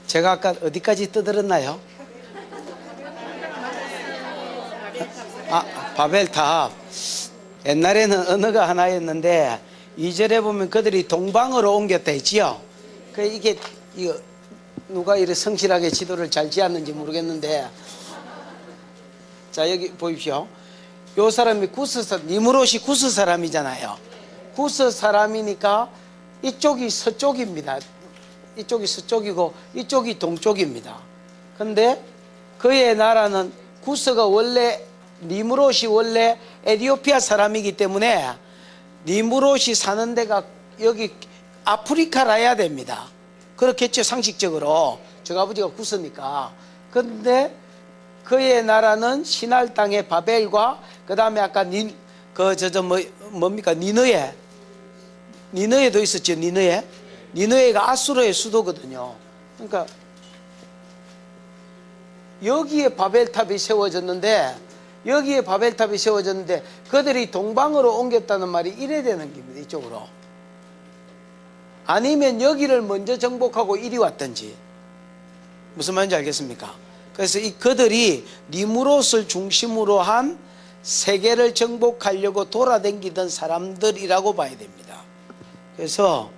제가 아까 어디까지 떠들었나요? 바벨탑. 옛날에는 언어가 하나였는데 2절에 보면 그들이 동방으로 옮겼다 했지요. 이거 누가 이렇게 성실하게 지도를 잘 지었는지 모르겠는데, 자 여기 보십시오. 요 사람이 니무롯이 구스 사람이잖아요. 구스 사람이니까 이쪽이 서쪽입니다. 이쪽이 서쪽이고 이쪽이 동쪽입니다. 근데 그의 나라는 구스가 원래, 니무롯이 원래 에티오피아 사람이기 때문에 니무롯이 사는 데가 여기 아프리카라야 됩니다. 그렇겠죠, 상식적으로. 저 아버지가 구스니까. 근데 그의 나라는 시날 땅의 바벨과 그 다음에 아까 뭡니까? 니느에도 있었죠. 니느에가 아수르의 수도거든요. 그러니까 여기에 바벨탑이 세워졌는데 그들이 동방으로 옮겼다는 말이 이래 되는 겁니다. 이쪽으로. 아니면 여기를 먼저 정복하고 이리 왔든지. 무슨 말인지 알겠습니까? 그래서 그들이 니무롯을 중심으로 한 세계를 정복하려고 돌아다니던 사람들이라고 봐야 됩니다. 그래서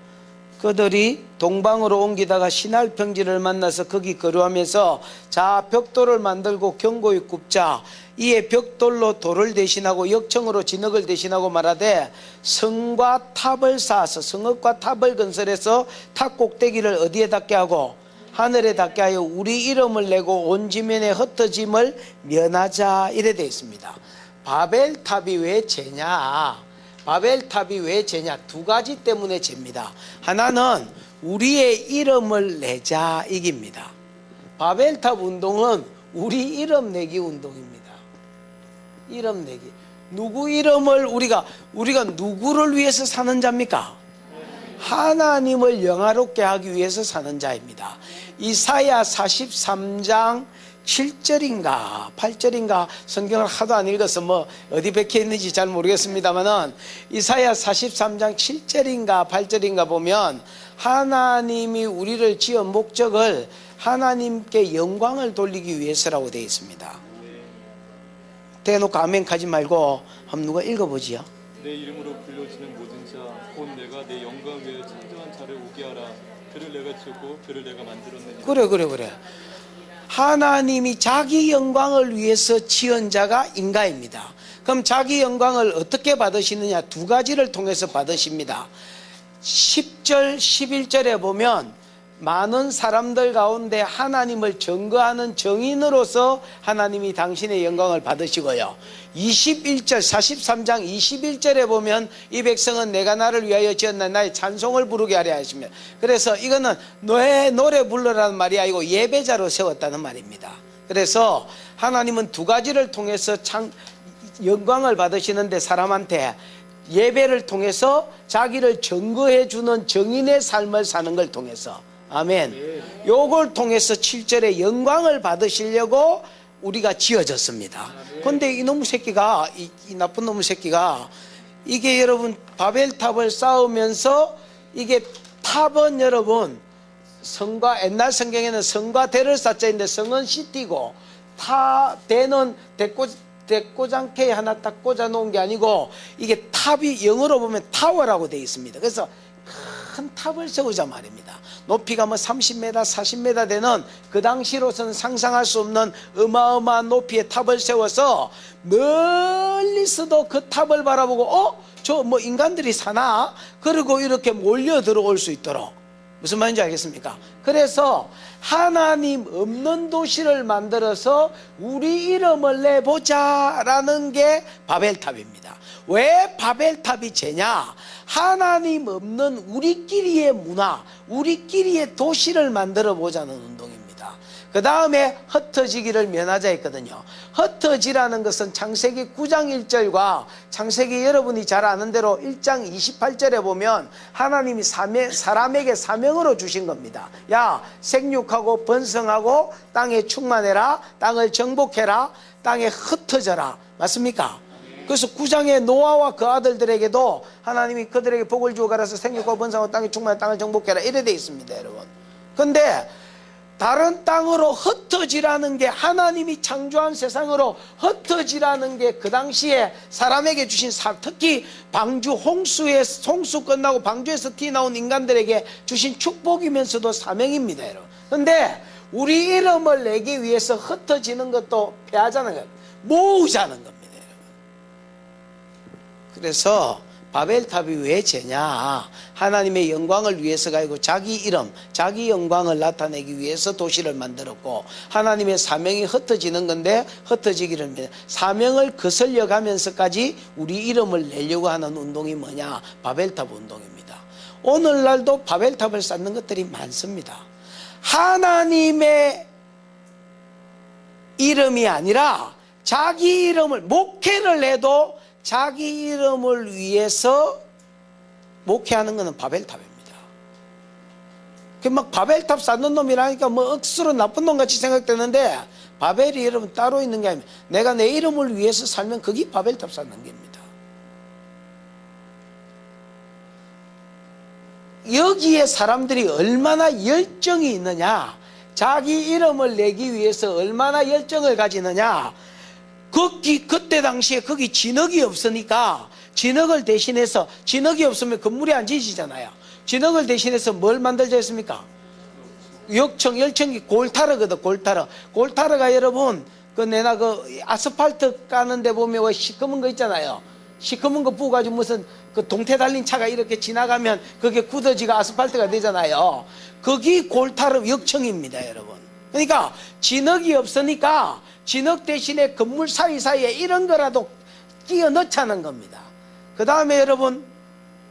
그들이 동방으로 옮기다가 시날 평지를 만나서 거기 거류하면서 자 벽돌을 만들고 경고히 굽자. 이에 벽돌로 돌을 대신하고 역청으로 진흙을 대신하고 말하되 성과 탑을 쌓아서 성읍과 탑을 건설해서 탑 꼭대기를 어디에 닿게 하고 하늘에 닿게 하여 우리 이름을 내고 온 지면에 흩어짐을 면하자. 이래 되어 있습니다. 바벨탑이 왜 죄냐? 두 가지 때문에 죄입니다. 하나는 우리의 이름을 내자 이깁니다. 바벨탑 운동은 우리 이름 내기 운동입니다. 이름 내기. 누구 이름을 우리가 누구를 위해서 사는 자입니까? 하나님을 영화롭게 하기 위해서 사는 자입니다. 이사야 43장 7절인가 8절인가 성경을 하도 안 읽어서 어디 박혀 있는지 잘 모르겠습니다만은 이사야 43장 7절인가 8절인가 보면 하나님이 우리를 지은 목적을 하나님께 영광을 돌리기 위해서라고 되어 있습니다. 대놓고 아멘 하지 말고 한번 누가 읽어보지요. 내 이름으로 불려지는 모든 자 곧 내가 내 영광 위에 창조한 자를 오게 하라. 그를 내가 지었고 그를 내가 만들었느니라. 그래. 하나님이 자기 영광을 위해서 지은 자가 인간입니다. 그럼 자기 영광을 어떻게 받으시느냐? 두 가지를 통해서 받으십니다. 10절 11절에 보면 많은 사람들 가운데 하나님을 증거하는 증인으로서 하나님이 당신의 영광을 받으시고요. 43장 21절에 보면 이 백성은 내가 나를 위하여 지었나 나의 찬송을 부르게 하려 하시며, 그래서 이거는 너의 노래 불러라는 말이 아니고 예배자로 세웠다는 말입니다. 그래서 하나님은 두 가지를 통해서 영광을 받으시는데 사람한테 예배를 통해서 자기를 증거해 주는 증인의 삶을 사는 걸 통해서, 아멘. 요걸 통해서 7절에 영광을 받으시려고 우리가 지어졌습니다. 그런데 이놈의 새끼가, 이 나쁜 놈의 새끼가, 이게 여러분 바벨탑을 쌓으면서, 이게 탑은 여러분 성과, 옛날 성경에는 성과 대를 쌓자인데 성은 시티고 대는 대꼬장케 하나 딱 꽂아 놓은 게 아니고, 이게 탑이 영어로 보면 타워라고 되어 있습니다. 그래서 큰 탑을 세우자 말입니다. 높이가 30m, 40m 되는 그 당시로서는 상상할 수 없는 어마어마한 높이의 탑을 세워서 멀리서도 그 탑을 바라보고 저 인간들이 사나? 그리고 이렇게 몰려 들어올 수 있도록. 무슨 말인지 알겠습니까? 그래서 하나님 없는 도시를 만들어서 우리 이름을 내보자 라는 게 바벨탑입니다. 왜 바벨탑이 죄냐? 하나님 없는 우리끼리의 문화, 우리끼리의 도시를 만들어 보자는 운동입니다. 그 다음에 흩어지기를 면하자 했거든요. 흩어지라는 것은 창세기 9장 1절과 창세기 여러분이 잘 아는 대로 1장 28절에 보면 하나님이 사람에게 사명으로 주신 겁니다. 야, 생육하고 번성하고 땅에 충만해라, 땅을 정복해라, 땅에 흩어져라. 맞습니까? 그래서 9장의 노아와 그 아들들에게도 하나님이 그들에게 복을 주어 가라서 생육하고 번성하고 땅에 충만해 땅을 정복해라 이래 돼 있습니다, 여러분. 근데 다른 땅으로 흩어지라는 게, 하나님이 창조한 세상으로 흩어지라는 게 그 당시에 사람에게 주신 특히 방주 홍수 끝나고 방주에서 튀어나온 인간들에게 주신 축복이면서도 사명입니다, 여러분. 근데 우리 이름을 내기 위해서 흩어지는 것도 패하자는 거예요. 모으자는 겁니다, 여러분. 그래서 바벨탑이 왜 죄냐? 하나님의 영광을 위해서가 아니고 자기 이름, 자기 영광을 나타내기 위해서 도시를 만들었고, 하나님의 사명이 흩어지는 건데, 흩어지기를 사명을 거슬려 가면서까지 우리 이름을 내려고 하는 운동이 뭐냐? 바벨탑 운동입니다. 오늘날도 바벨탑을 쌓는 것들이 많습니다. 하나님의 이름이 아니라 자기 이름을, 목회를 해도 자기 이름을 위해서 목회하는 것은 바벨탑입니다. 막 바벨탑 쌓는 놈이라니까 뭐 억수로 나쁜 놈 같이 생각되는데, 바벨이 여러분 따로 있는 게 아니라 내가 내 이름을 위해서 살면 그게 바벨탑 쌓는 겁니다. 여기에 사람들이 얼마나 열정이 있느냐, 자기 이름을 내기 위해서 얼마나 열정을 가지느냐. 그때 당시에 거기 진흙이 없으니까, 진흙을 대신해서, 진흙이 없으면 건물이 안 지어지잖아요. 진흙을 대신해서 뭘 만들자 했습니까? 열청이 골타르거든, 골타르. 골타르가 여러분, 내나 아스팔트 까는데 보면 왜 시커먼 거 있잖아요. 시커먼 거 부어가지고 무슨 동태 달린 차가 이렇게 지나가면 그게 굳어지가 아스팔트가 되잖아요. 거기 골타르 역청입니다, 여러분. 그러니까 진흙이 없으니까 진흙 대신에 건물 사이사이에 이런 거라도 끼워 넣자는 겁니다. 그 다음에 여러분,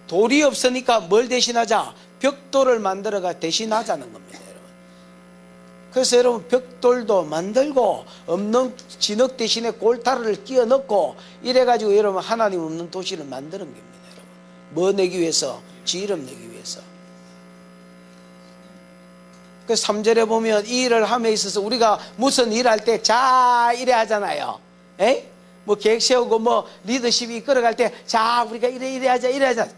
돌이 없으니까 뭘 대신하자? 벽돌을 만들어가 대신하자는 겁니다, 여러분. 그래서 여러분, 벽돌도 만들고 없는 진흙 대신에 골타르를 끼워 넣고 이래가지고 여러분, 하나님 없는 도시를 만드는 겁니다, 여러분. 뭐 내기 위해서? 지 이름 내기 위해서. 그 3절에 보면 이 일을 함에 있어서 우리가 무슨 일 할 때 자 이래 하잖아요. 에? 뭐 계획 세우고 뭐 리더십이 이끌어갈 때 자 우리가 이래 하자 이래 하자.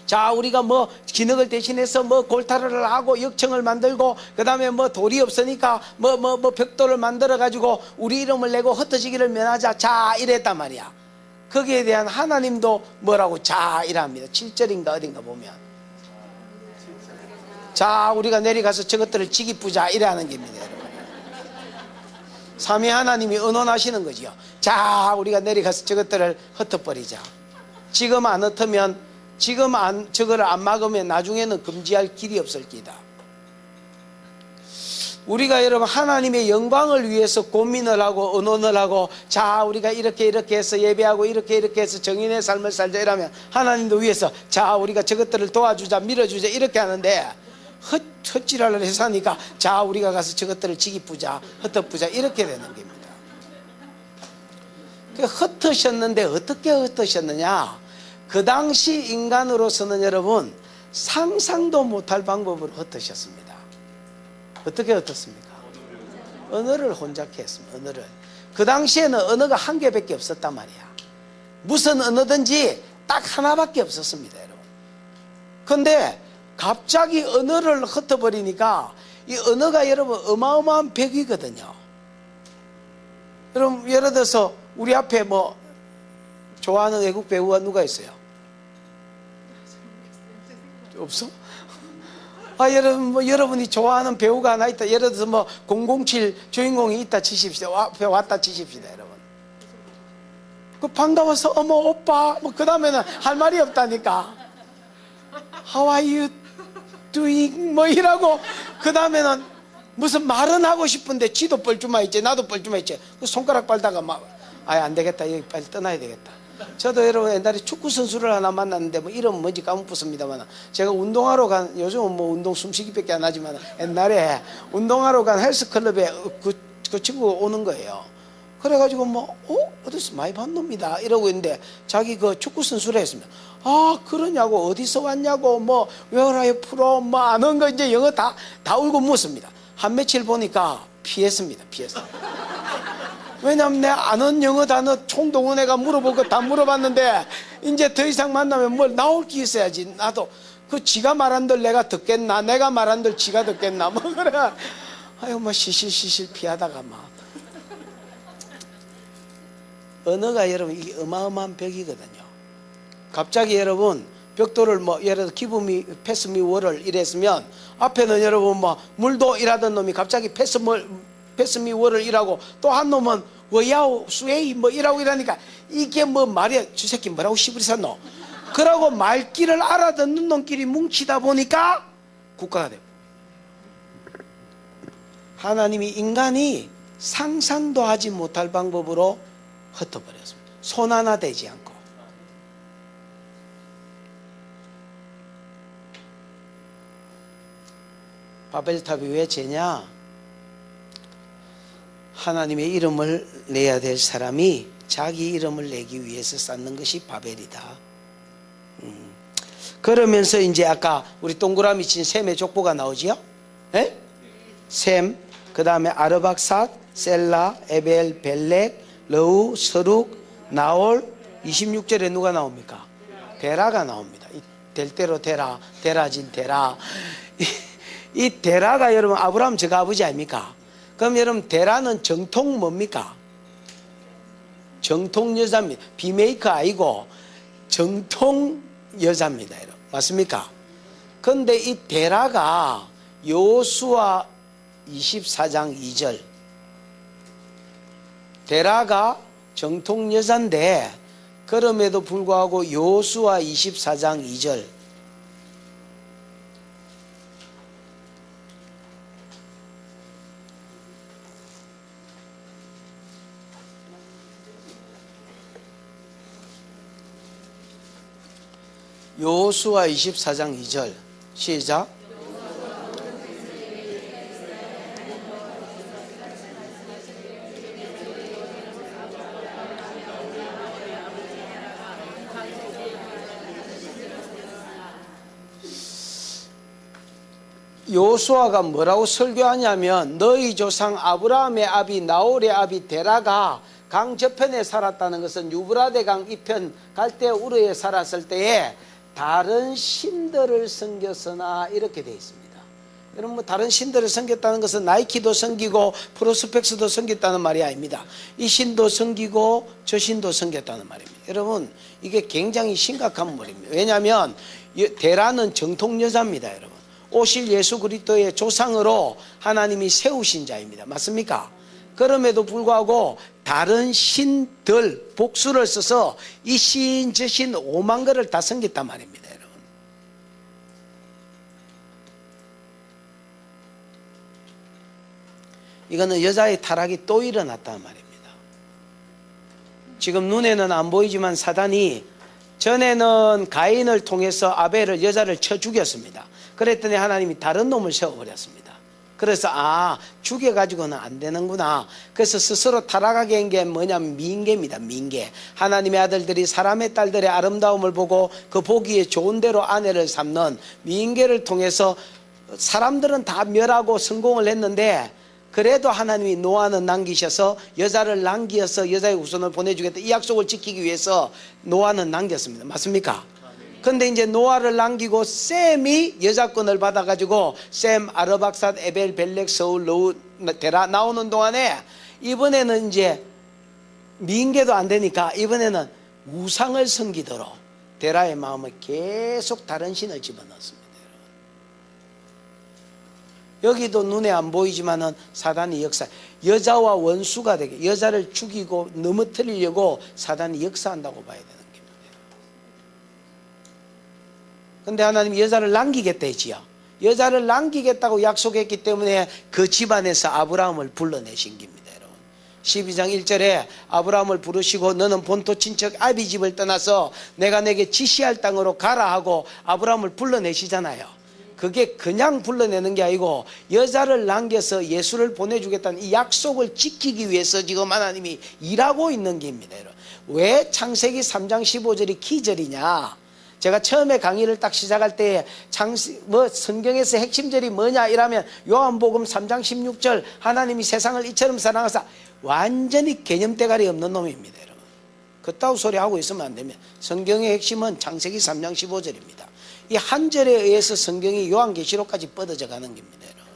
자 우리가 뭐 진흙을 대신해서 뭐 골타르를 하고 역청을 만들고 그 다음에 뭐 돌이 없으니까 뭐 벽돌을 만들어 가지고 우리 이름을 내고 흩어지기를 면하자 자 이랬단 말이야. 거기에 대한 하나님도 뭐라고 자 이랍니다. 7절인가 어딘가 보면 자 우리가 내려가서 저것들을 지기쁘자 이래 하는 겁니다, 여러분. 삼위 하나님이 언언하시는 거지요. 자 우리가 내려가서 저것들을 흩어버리자. 지금 안 흩으면, 지금 저거를 안 막으면 나중에는 금지할 길이 없을 기다. 우리가 여러분 하나님의 영광을 위해서 고민을 하고 언언을 하고 자 우리가 이렇게 해서 예배하고 이렇게 해서 정인의 삶을 살자 이러면 하나님도 위해서 자 우리가 저것들을 도와주자 밀어주자 이렇게 하는데 헛지랄을 해서 하니까 자 우리가 가서 저것들을 지기쁘자 흩어쁘자 이렇게 되는 겁니다. 흩으셨는데 어떻게 흩으셨느냐? 그 당시 인간으로서는 여러분 상상도 못할 방법으로 흩으셨습니다. 어떻게 흩었습니까? 언어를 혼잡케 했습니다. 언어를. 그 당시에는 언어가 한 개밖에 없었단 말이야. 무슨 언어든지 딱 하나밖에 없었습니다, 여러분. 그런데 갑자기 언어를 흩어버리니까 이 언어가 여러분 어마어마한 벽이거든요. 여러분 예를 들어서 우리 앞에 뭐 좋아하는 외국 배우가 누가 있어요? 없어? 여러분 뭐 여러분이 좋아하는 배우가 하나 있다. 예를 들어서 뭐 007 주인공이 있다 치십시오. 앞에 왔다 치십시다, 여러분. 그 반가워서 어머 오빠 뭐 그 다음에는 할 말이 없다니까. How are you doing? 뭐 이라고 그 다음에는 무슨 말은 하고 싶은데 지도 뻘쭘해 있지 나도 뻘쭘해 있지. 그 손가락 빨다가 막 안 되겠다 여기 빨리 떠나야 되겠다. 저도 여러분 옛날에 축구 선수를 하나 만났는데 뭐 이름 뭔지 까먹었습니다만 제가 운동하러 간, 요즘은 뭐 운동 숨쉬기밖에 안 하지만 옛날에 운동하러 간 헬스클럽에 그 친구가 오는 거예요. 그래가지고 뭐 어디서 많이 본 놈이다 이러고 있는데 자기 그 축구 선수를 했습니다. 그러냐고 어디서 왔냐고 뭐 Where are you from 뭐 아는 거 이제 영어 다 울고 묻습니다. 한 며칠 보니까 피했습니다. 왜냐면 내 아는 영어 단어 총동원해가 물어볼 거 다 물어봤는데 이제 더 이상 만나면 뭘 나올 게 있어야지. 나도 그 지가 말한들 내가 듣겠나 내가 말한들 지가 듣겠나 뭐 그래. 아유 뭐 시실시실 피하다가 막 언어가 여러분 이게 어마어마한 벽이거든요. 갑자기 여러분 벽돌을 뭐 예를 들어 기브미 패스미 월을 이랬으면 앞에는 여러분 뭐 물도 일하던 놈이 갑자기 패스미 월을 일하고 또 한 놈은 워야오 수에이 뭐 일하고 이러니까 이게 뭐 말이야 저 새끼 뭐라고 시부리 샀노 그러고 말귀를 알아듣는 놈끼리 뭉치다 보니까 국가가 되고 하나님이 인간이 상상도 하지 못할 방법으로 흩어버렸습니다. 손 하나 대지 않고. 바벨탑이 왜 죄냐? 하나님의 이름을 내야 될 사람이 자기 이름을 내기 위해서 쌓는 것이 바벨이다. 그러면서 이제 아까 우리 동그라미 친 셈의 족보가 나오지요? 에? 셈, 그 다음에 아르박삿, 셀라, 에벨, 벨렉, 러우, 서룩, 나올. 26절에 누가 나옵니까? 데라가 나옵니다. 될 대로 데라, 데라진 데라. 이 데라가 여러분 아브라함 저가 아버지 아닙니까? 그럼 여러분 데라는 정통 뭡니까? 정통 여자입니다. 비메이커 아니고 정통 여자입니다. 여러분. 맞습니까? 그런데 이 데라가 여호수아 24장 2절 데라가 정통 여자인데 그럼에도 불구하고 여호수아 24장 2절 여호수아 24장 2절 시작. 여호수아가 뭐라고 설교하냐면 너희 조상 아브라함의 아비 나홀의 아비 데라가 강 저편에 살았다는 것은 유브라데 강 이편 갈대 우르에 살았을 때에 다른 신들을 섬겼으나 이렇게 되어 있습니다. 여러분 뭐 다른 신들을 섬겼다는 것은 나이키도 섬기고 프로스펙스도 섬겼다는 말이 아닙니다. 이 신도 섬기고 저 신도 섬겼다는 말입니다. 여러분 이게 굉장히 심각한 말입니다. 왜냐하면 데라는 정통 여자입니다. 여러분 오실 예수 그리스도의 조상으로 하나님이 세우신 자입니다. 맞습니까? 그럼에도 불구하고 다른 신들 복수를 써서 이 신 저 신 5만 거를 다 섬겼단 말입니다. 여러분 이거는 여자의 타락이 또 일어났단 말입니다. 지금 눈에는 안 보이지만 사단이 전에는 가인을 통해서 아벨을 여자를 쳐 죽였습니다. 그랬더니 하나님이 다른 놈을 세워버렸습니다. 그래서 죽여가지고는 안 되는구나. 그래서 스스로 타락하게 한 게 뭐냐면 민계입니다. 민계. 하나님의 아들들이 사람의 딸들의 아름다움을 보고 그 보기에 좋은 대로 아내를 삼는 민계를 통해서 사람들은 다 멸하고 성공을 했는데 그래도 하나님이 노아는 남기셔서 여자를 남기어서 여자의 후손을 보내주겠다. 이 약속을 지키기 위해서 노아는 남겼습니다. 맞습니까? 근데 이제 노아를 남기고 셈이 여자권을 받아가지고 셈, 아르박삿, 에벨, 벨렉, 서울, 러우, 데라 나오는 동안에 이번에는 이제 민계도 안 되니까 이번에는 우상을 섬기도록 데라의 마음을 계속 다른 신을 집어넣습니다. 여기도 눈에 안 보이지만은 사단이 여자와 원수가 되게 여자를 죽이고 넘어뜨리려고 사단이 역사한다고 봐야 되는 겁니다. 근데 하나님이 여자를 남기겠다 했지요. 여자를 남기겠다고 약속했기 때문에 그 집안에서 아브라함을 불러내신 겁니다. 여러분 12장 1절에 아브라함을 부르시고 너는 본토 친척 아비 집을 떠나서 내가 내게 지시할 땅으로 가라 하고 아브라함을 불러내시잖아요. 그게 그냥 불러내는 게 아니고 여자를 남겨서 예수를 보내주겠다는 이 약속을 지키기 위해서 지금 하나님이 일하고 있는 겁니다. 여러분. 왜 창세기 3장 15절이 기절이냐? 제가 처음에 강의를 딱 시작할 때 성경에서 핵심절이 뭐냐 이러면 요한복음 3장 16절 하나님이 세상을 이처럼 사랑하사 완전히 개념대가리 없는 놈입니다. 여러분. 그따구 소리 하고 있으면 안 됩니다. 성경의 핵심은 창세기 3장 15절입니다. 이 한 절에 의해서 성경이 요한계시록까지 뻗어져 가는 겁니다. 여러분.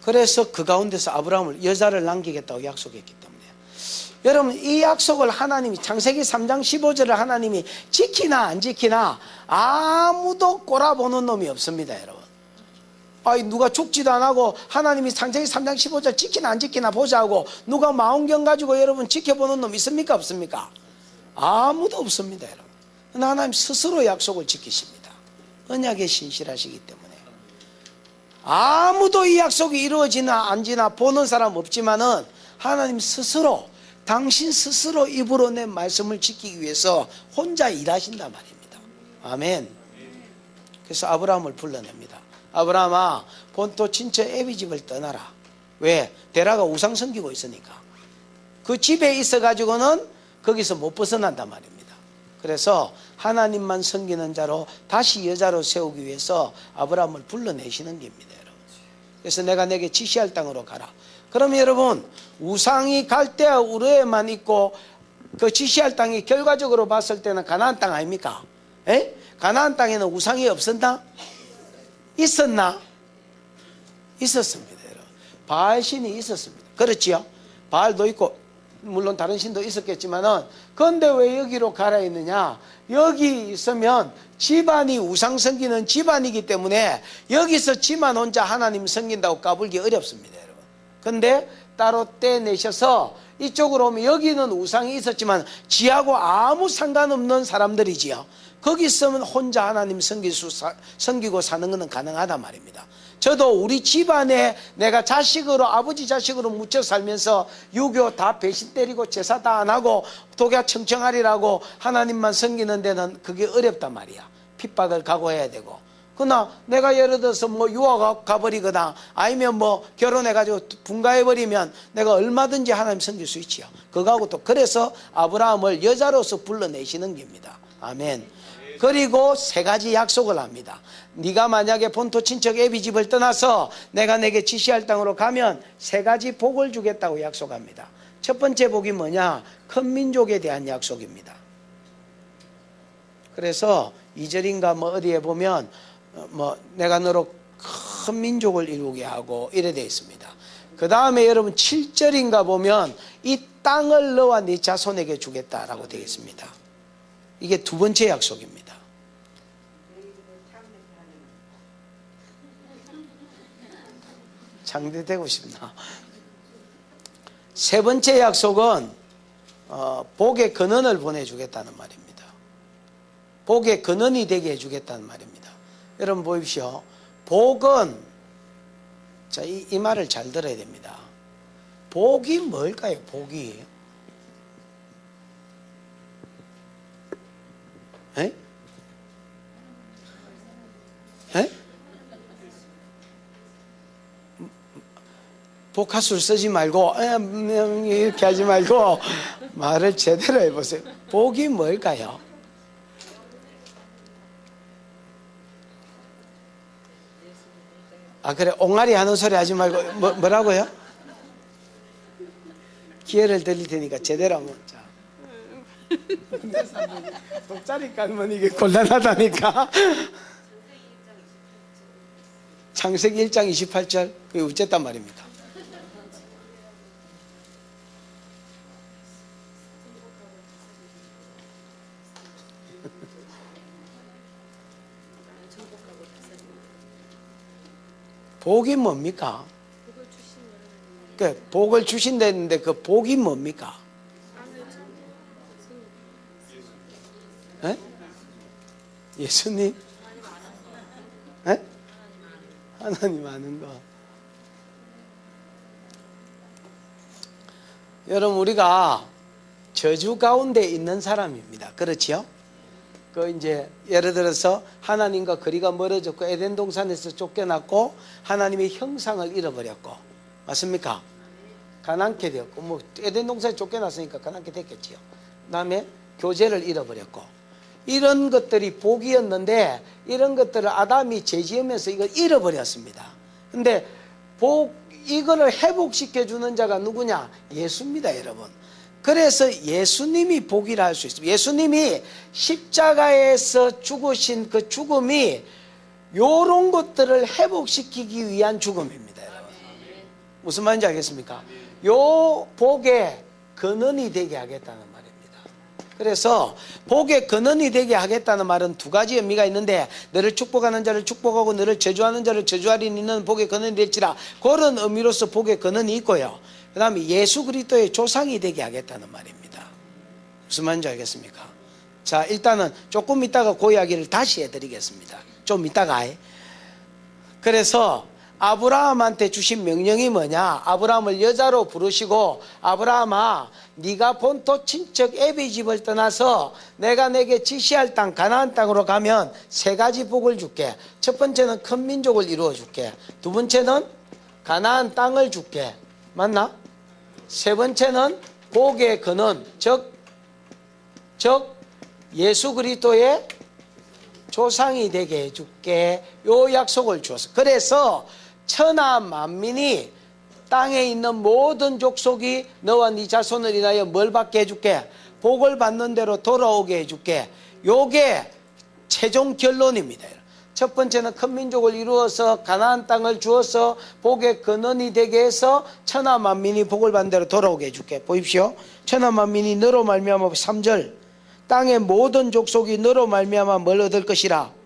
그래서 그 가운데서 아브라함을 여자를 남기겠다고 약속했기 때문에 여러분 이 약속을 하나님이 창세기 3장 15절을 하나님이 지키나 안 지키나 아무도 꼬라보는 놈이 없습니다. 여러분 아이 누가 죽지도 안 하고 하나님이 창세기 3장 15절 지키나 안 지키나 보자고 누가 망원경 가지고 여러분 지켜보는 놈 있습니까 없습니까? 아무도 없습니다. 여러분 하나님 스스로 약속을 지키십니다. 언약에 신실하시기 때문에 아무도 이 약속이 이루어지나 안 지나 보는 사람 없지만은 하나님 스스로 당신 스스로 입으로 낸 말씀을 지키기 위해서 혼자 일하신단 말입니다. 아멘. 그래서 아브라함을 불러냅니다. 아브라함아 본토 친척 애비 집을 떠나라. 왜? 데라가 우상 섬기고 있으니까 그 집에 있어 가지고는 거기서 못 벗어난단 말입니다. 그래서 하나님만 섬기는 자로 다시 여자로 세우기 위해서 아브라함을 불러내시는 겁니다. 여러분. 그래서 내가 내게 지시할 땅으로 가라. 그러면 여러분 우상이 갈대아 우르에만 있고 그 지시할 땅이 결과적으로 봤을 때는 가나안 땅 아닙니까? 에? 가나안 땅에는 우상이 없었나? 있었나? 있었습니다. 여러분. 바알신이 있었습니다. 그렇지요? 바알도 있고 물론 다른 신도 있었겠지만은 그런데 왜 여기로 가라 했느냐? 여기 있으면 집안이 우상 섬기는 집안이기 때문에 여기서 지만 혼자 하나님 섬긴다고 까불기 어렵습니다. 여러분. 근데 따로 떼내셔서 이쪽으로 오면 여기는 우상이 있었지만 지하고 아무 상관없는 사람들이지요. 거기 있으면 혼자 하나님 섬기고 사는 것은 가능하단 말입니다. 저도 우리 집안에 내가 자식으로 아버지 자식으로 묻혀 살면서 유교 다 배신 때리고 제사 다 안 하고 독야 청청하리라고 하나님만 섬기는 데는 그게 어렵단 말이야. 핍박을 각오해야 되고. 그러나 내가 예를 들어서 뭐 유학 가버리거나 아니면 뭐 결혼해가지고 분가해버리면 내가 얼마든지 하나님 섬길 수 있지요. 그거하고 또 그래서 아브라함을 여자로서 불러내시는 겁니다. 아멘. 그리고 세 가지 약속을 합니다. 네가 만약에 본토 친척 애비 집을 떠나서 내가 내게 지시할 땅으로 가면 세 가지 복을 주겠다고 약속합니다. 첫 번째 복이 뭐냐? 큰 민족에 대한 약속입니다. 그래서 2절인가 뭐 어디에 보면 뭐 내가 너로 큰 민족을 이루게 하고 이래 되어 있습니다. 그 다음에 여러분 7절인가 보면 이 땅을 너와 네 자손에게 주겠다라고 되어 있습니다. 이게 두 번째 약속입니다. 창대되고 싶나? 세 번째 약속은 복의 근원을 보내주겠다는 말입니다. 복의 근원이 되게 해주겠다는 말입니다. 여러분 보십시오. 복은 자, 이 말을 잘 들어야 됩니다. 복이 뭘까요? 복이 에? 에? 복화술 쓰지 말고 이렇게 하지 말고 말을 제대로 해보세요. 복이 뭘까요? 아 그래 옹알이 하는 소리 하지 말고 뭐라고요? 기회를 드릴 테니까 제대로 한번 자. 독자리 깔면 이게 곤란하다니까. 창세기 1장 28절 그게 어쨌단 말입니까? 복이 뭡니까? 그 복을 주신다는데 그 복이 뭡니까? 에? 예수님? 에? 하나님 아는 거. 여러분 우리가 저주 가운데 있는 사람입니다. 그렇지요? 그 이제 예를 들어서 하나님과 거리가 멀어졌고 에덴 동산에서 쫓겨났고 하나님의 형상을 잃어버렸고 맞습니까? 가난케 되었고 뭐 에덴 동산에 쫓겨났으니까 가난케 됐겠지요. 그다음에 교제를 잃어버렸고 이런 것들이 복이었는데 이런 것들을 아담이 죄지으면서 이걸 잃어버렸습니다. 근데 이거를 회복시켜 주는 자가 누구냐? 예수입니다, 여러분. 그래서 예수님이 복이라 할 수 있습니다. 예수님이 십자가에서 죽으신 그 죽음이 요런 것들을 회복시키기 위한 죽음입니다, 여러분. 무슨 말인지 알겠습니까? 요 복의 근원이 되게 하겠다는 말입니다. 그래서 복의 근원이 되게 하겠다는 말은 두 가지 의미가 있는데, 너를 축복하는 자를 축복하고 너를 저주하는 자를 저주하리, 너는 복의 근원이 될지라, 그런 의미로서 복의 근원이 있고요. 그 다음에 예수 그리스도의 조상이 되게 하겠다는 말입니다. 무슨 말인지 알겠습니까? 자, 일단은 조금 있다가 그 이야기를 다시 해드리겠습니다. 좀 있다가. 그래서 아브라함한테 주신 명령이 뭐냐? 아브라함을 여자로 부르시고, 아브라함아, 네가 본토 친척 애비 집을 떠나서 내가 내게 지시할 땅 가나안 땅으로 가면 세 가지 복을 줄게. 첫 번째는 큰 민족을 이루어 줄게. 두 번째는 가나안 땅을 줄게. 맞나? 세 번째는 복의 근원, 즉 예수 그리스도의 조상이 되게 해줄게. 요 약속을 주었어. 그래서 천하 만민이, 땅에 있는 모든 족속이 너와 네 자손을 인하여 뭘 받게 해줄게? 복을 받는 대로 돌아오게 해줄게. 요게 최종 결론입니다. 첫 번째는 큰 민족을 이루어서 가나안 땅을 주어서 복의 근원이 되게 해서 천하 만민이 복을 받는 대로 돌아오게 해줄게. 보십시오. 천하 만민이 너로 말미암아, 3절, 땅의 모든 족속이 너로 말미암아 뭘 얻을 것이라?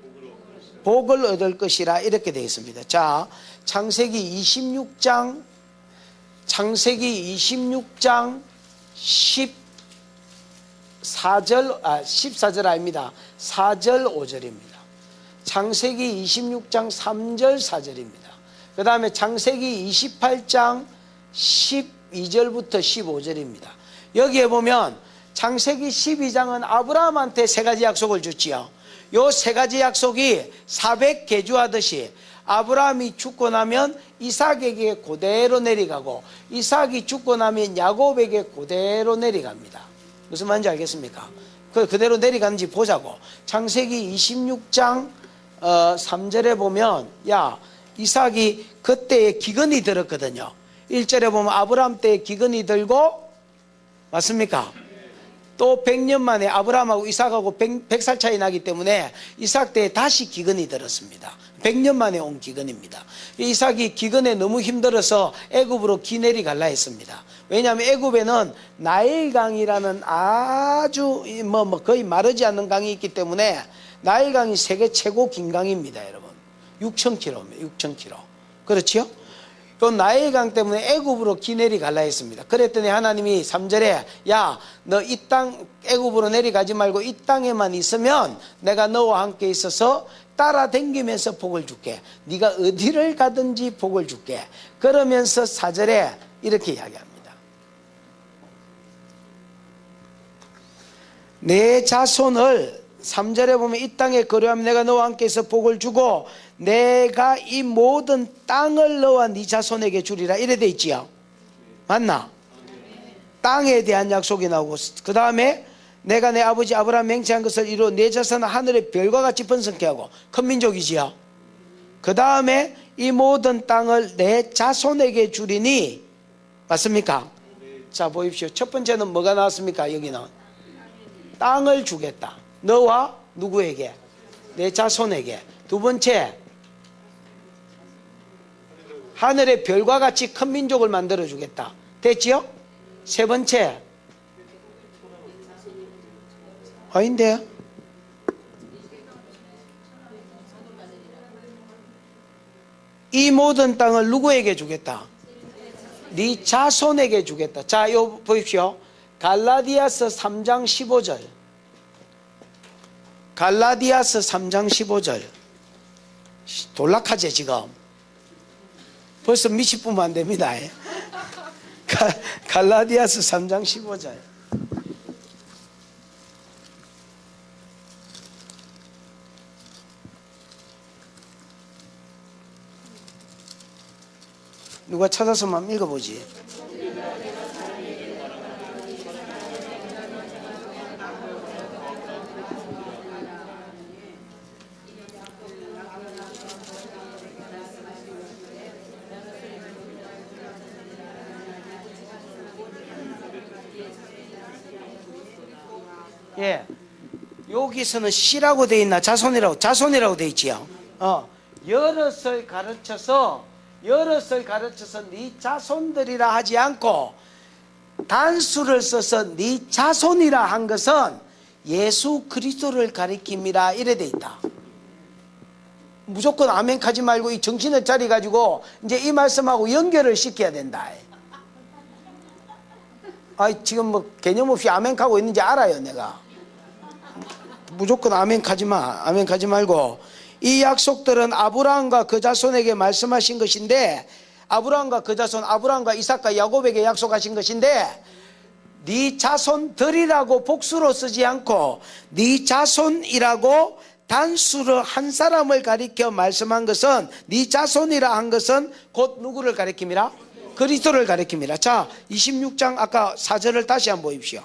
복을 얻을 것이라. 이렇게 되어 있습니다. 자, 창세기 26장 14절 아닙니다. 4절 5절입니다. 창세기 26장 3절 4절입니다. 그 다음에 창세기 28장 12절부터 15절입니다. 여기에 보면 창세기 12장은 아브라함한테 세 가지 약속을 줬지요. 요 세 가지 약속이 400계주 하듯이 아브라함이 죽고 나면 이삭에게 그대로 내려가고, 이삭이 죽고 나면 야곱에게 그대로 내려갑니다. 무슨 말인지 알겠습니까? 그대로 내려가는지 보자고. 창세기 26장 3절에 보면, 야, 이삭이 그때에 기근이 들었거든요. 1절에 보면 아브라함 때에 기근이 들고, 맞습니까? 또 100년 만에 아브라함하고 이삭하고 100살 차이 나기 때문에 이삭 때에 다시 기근이 들었습니다. 100년 만에 온 기근입니다. 이삭이 기근에 너무 힘들어서 애굽으로 기내리 갈라 했습니다. 왜냐하면 애굽에는 나일강이라는 아주 거의 마르지 않는 강이 있기 때문에, 나일강이 세계 최고 긴 강입니다, 여러분. 6,000km입니다. 6,000km. 그렇지요? 그 나일강 때문에 애굽으로 기내리 갈라 했습니다. 그랬더니 하나님이 3절에, 야, 너 이 땅 애굽으로 내려가지 말고 이 땅에만 있으면 내가 너와 함께 있어서 따라다니면서 복을 줄게. 네가 어디를 가든지 복을 줄게. 그러면서 4절에 이렇게 이야기합니다. 내 자손을, 3절에 보면 이 땅에 거류하면 내가 너와 함께 있어 복을 주고 내가 이 모든 땅을 너와 네 자손에게 주리라. 이래 돼 있지요. 맞나? 땅에 대한 약속이 나오고, 그 다음에 내가 내 아버지 아브라함 맹세한 것을 이루어 내 자손은 하늘의 별과 같이 번성케 하고, 큰 민족이지요. 그 다음에 이 모든 땅을 내 자손에게 주리니, 맞습니까? 자, 보십시오. 첫 번째는 뭐가 나왔습니까? 여기는 땅을 주겠다. 너와 누구에게? 내 자손에게. 두 번째, 하늘의 별과 같이 큰 민족을 만들어 주겠다. 됐지요? 세 번째, 아닌데요? 이 모든 땅을 누구에게 주겠다? 네 자손에게 주겠다. 자, 요 보십시오. 갈라디아서 3장 15절. 갈라디아서 3장 15절. 놀락하지 지금? 벌써 미칠 뿐만 안 됩니다. 갈라디아서 3장 15절. 누가 찾아서 한번 읽어보지. 예, 여기서는 씨라고 돼 있나 자손이라고 돼 있지요. 여럿을 가르쳐서 여럿을 가르쳐서 네 자손들이라 하지 않고 단수를 써서 네 자손이라 한 것은 예수 그리스도를 가리킴이라 이래 돼 있다. 무조건 아멘하지 말고 이 정신을 차려 가지고 이제 이 말씀하고 연결을 시켜야 된다. 지금 뭐 개념 없이 아멘하고 있는지 알아요, 내가. 무조건 아멘하지 마. 아멘하지 말고 이 약속들은 아브라함과 그 자손에게 말씀하신 것인데, 아브라함과 그 자손, 아브라함과 이삭과 야곱에게 약속하신 것인데, 네 자손들이라고 복수로 쓰지 않고 네 자손이라고 단수로 한 사람을 가리켜 말씀한 것은, 네 자손이라 한 것은 곧 누구를 가리킴이라? 그리스도를 가리킵니다. 자, 26장 아까 4절을 다시 한번 보십시오.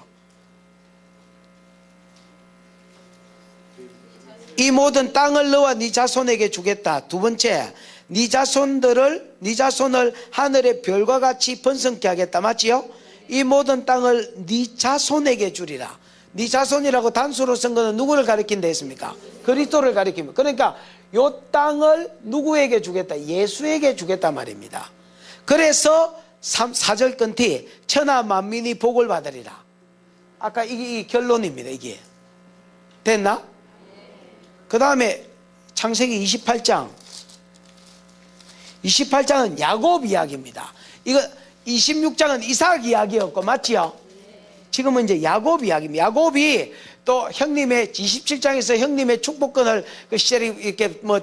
이 모든 땅을 너와 네 자손에게 주겠다. 두 번째, 네 자손을 하늘의 별과 같이 번성케 하겠다. 맞지요? 이 모든 땅을 네 자손에게 주리라. 네 자손이라고 단수로 쓴 것은 누구를 가리킨다 했습니까? 그리스도를 가리킵니다. 그러니까 요 땅을 누구에게 주겠다? 예수에게 주겠다 말입니다. 그래서 4절 끝이 천하 만민이 복을 받으리라. 아까 이게 결론입니다. 이게 됐나? 그 다음에 창세기 28장은 야곱 이야기입니다. 이거 26장은 이삭 이야기였고, 맞지요? 지금은 이제 야곱 이야기입니다. 야곱이 또 형님의 27장에서 형님의 축복권을 그 시절이 이렇게 뭐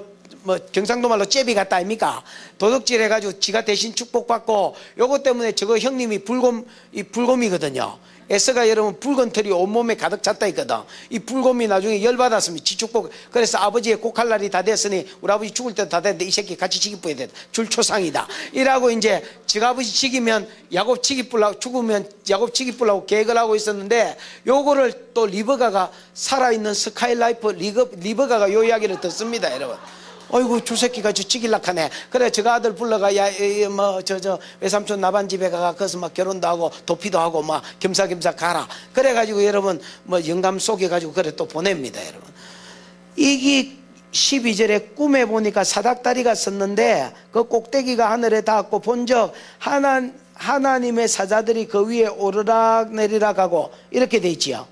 경상도 말로 잽이 같다 아닙니까? 도둑질 해가지고 지가 대신 축복받고, 요것 때문에 저거 형님이 불곰이거든요. 에서가 여러분 붉은 털이 온몸에 가득 찼다 했거든. 이 불곰이 나중에 열받았으면 지 축복, 그래서 아버지의 곡할 날이 다 됐으니 우리 아버지 죽을 때도 다 됐는데 이 새끼 같이 치기 뿌야 돼. 줄초상이다. 이라고 이제 지가 아버지 치기면 야곱 치기 뿌라고, 죽으면 야곱 치기 뿌라고 계획을 하고 있었는데, 요거를 또 리버가가 살아있는 스카이라이프 리버가가 요 이야기를 듣습니다, 여러분. 어이구, 저 새끼가 저 찌길락 하네. 그래, 저가 아들 불러가, 외삼촌 나반 집에 가가, 거기서 막 결혼도 하고, 도피도 하고, 막, 겸사겸사 가라. 그래가지고 여러분, 영감 속여가지고, 그래 또 보냅니다, 여러분. 이게 12절에 꿈에 보니까 사닥다리가 섰는데, 그 꼭대기가 하늘에 닿았고, 본적 하나님의 사자들이 그 위에 오르락 내리락 하고, 이렇게 돼 있지요.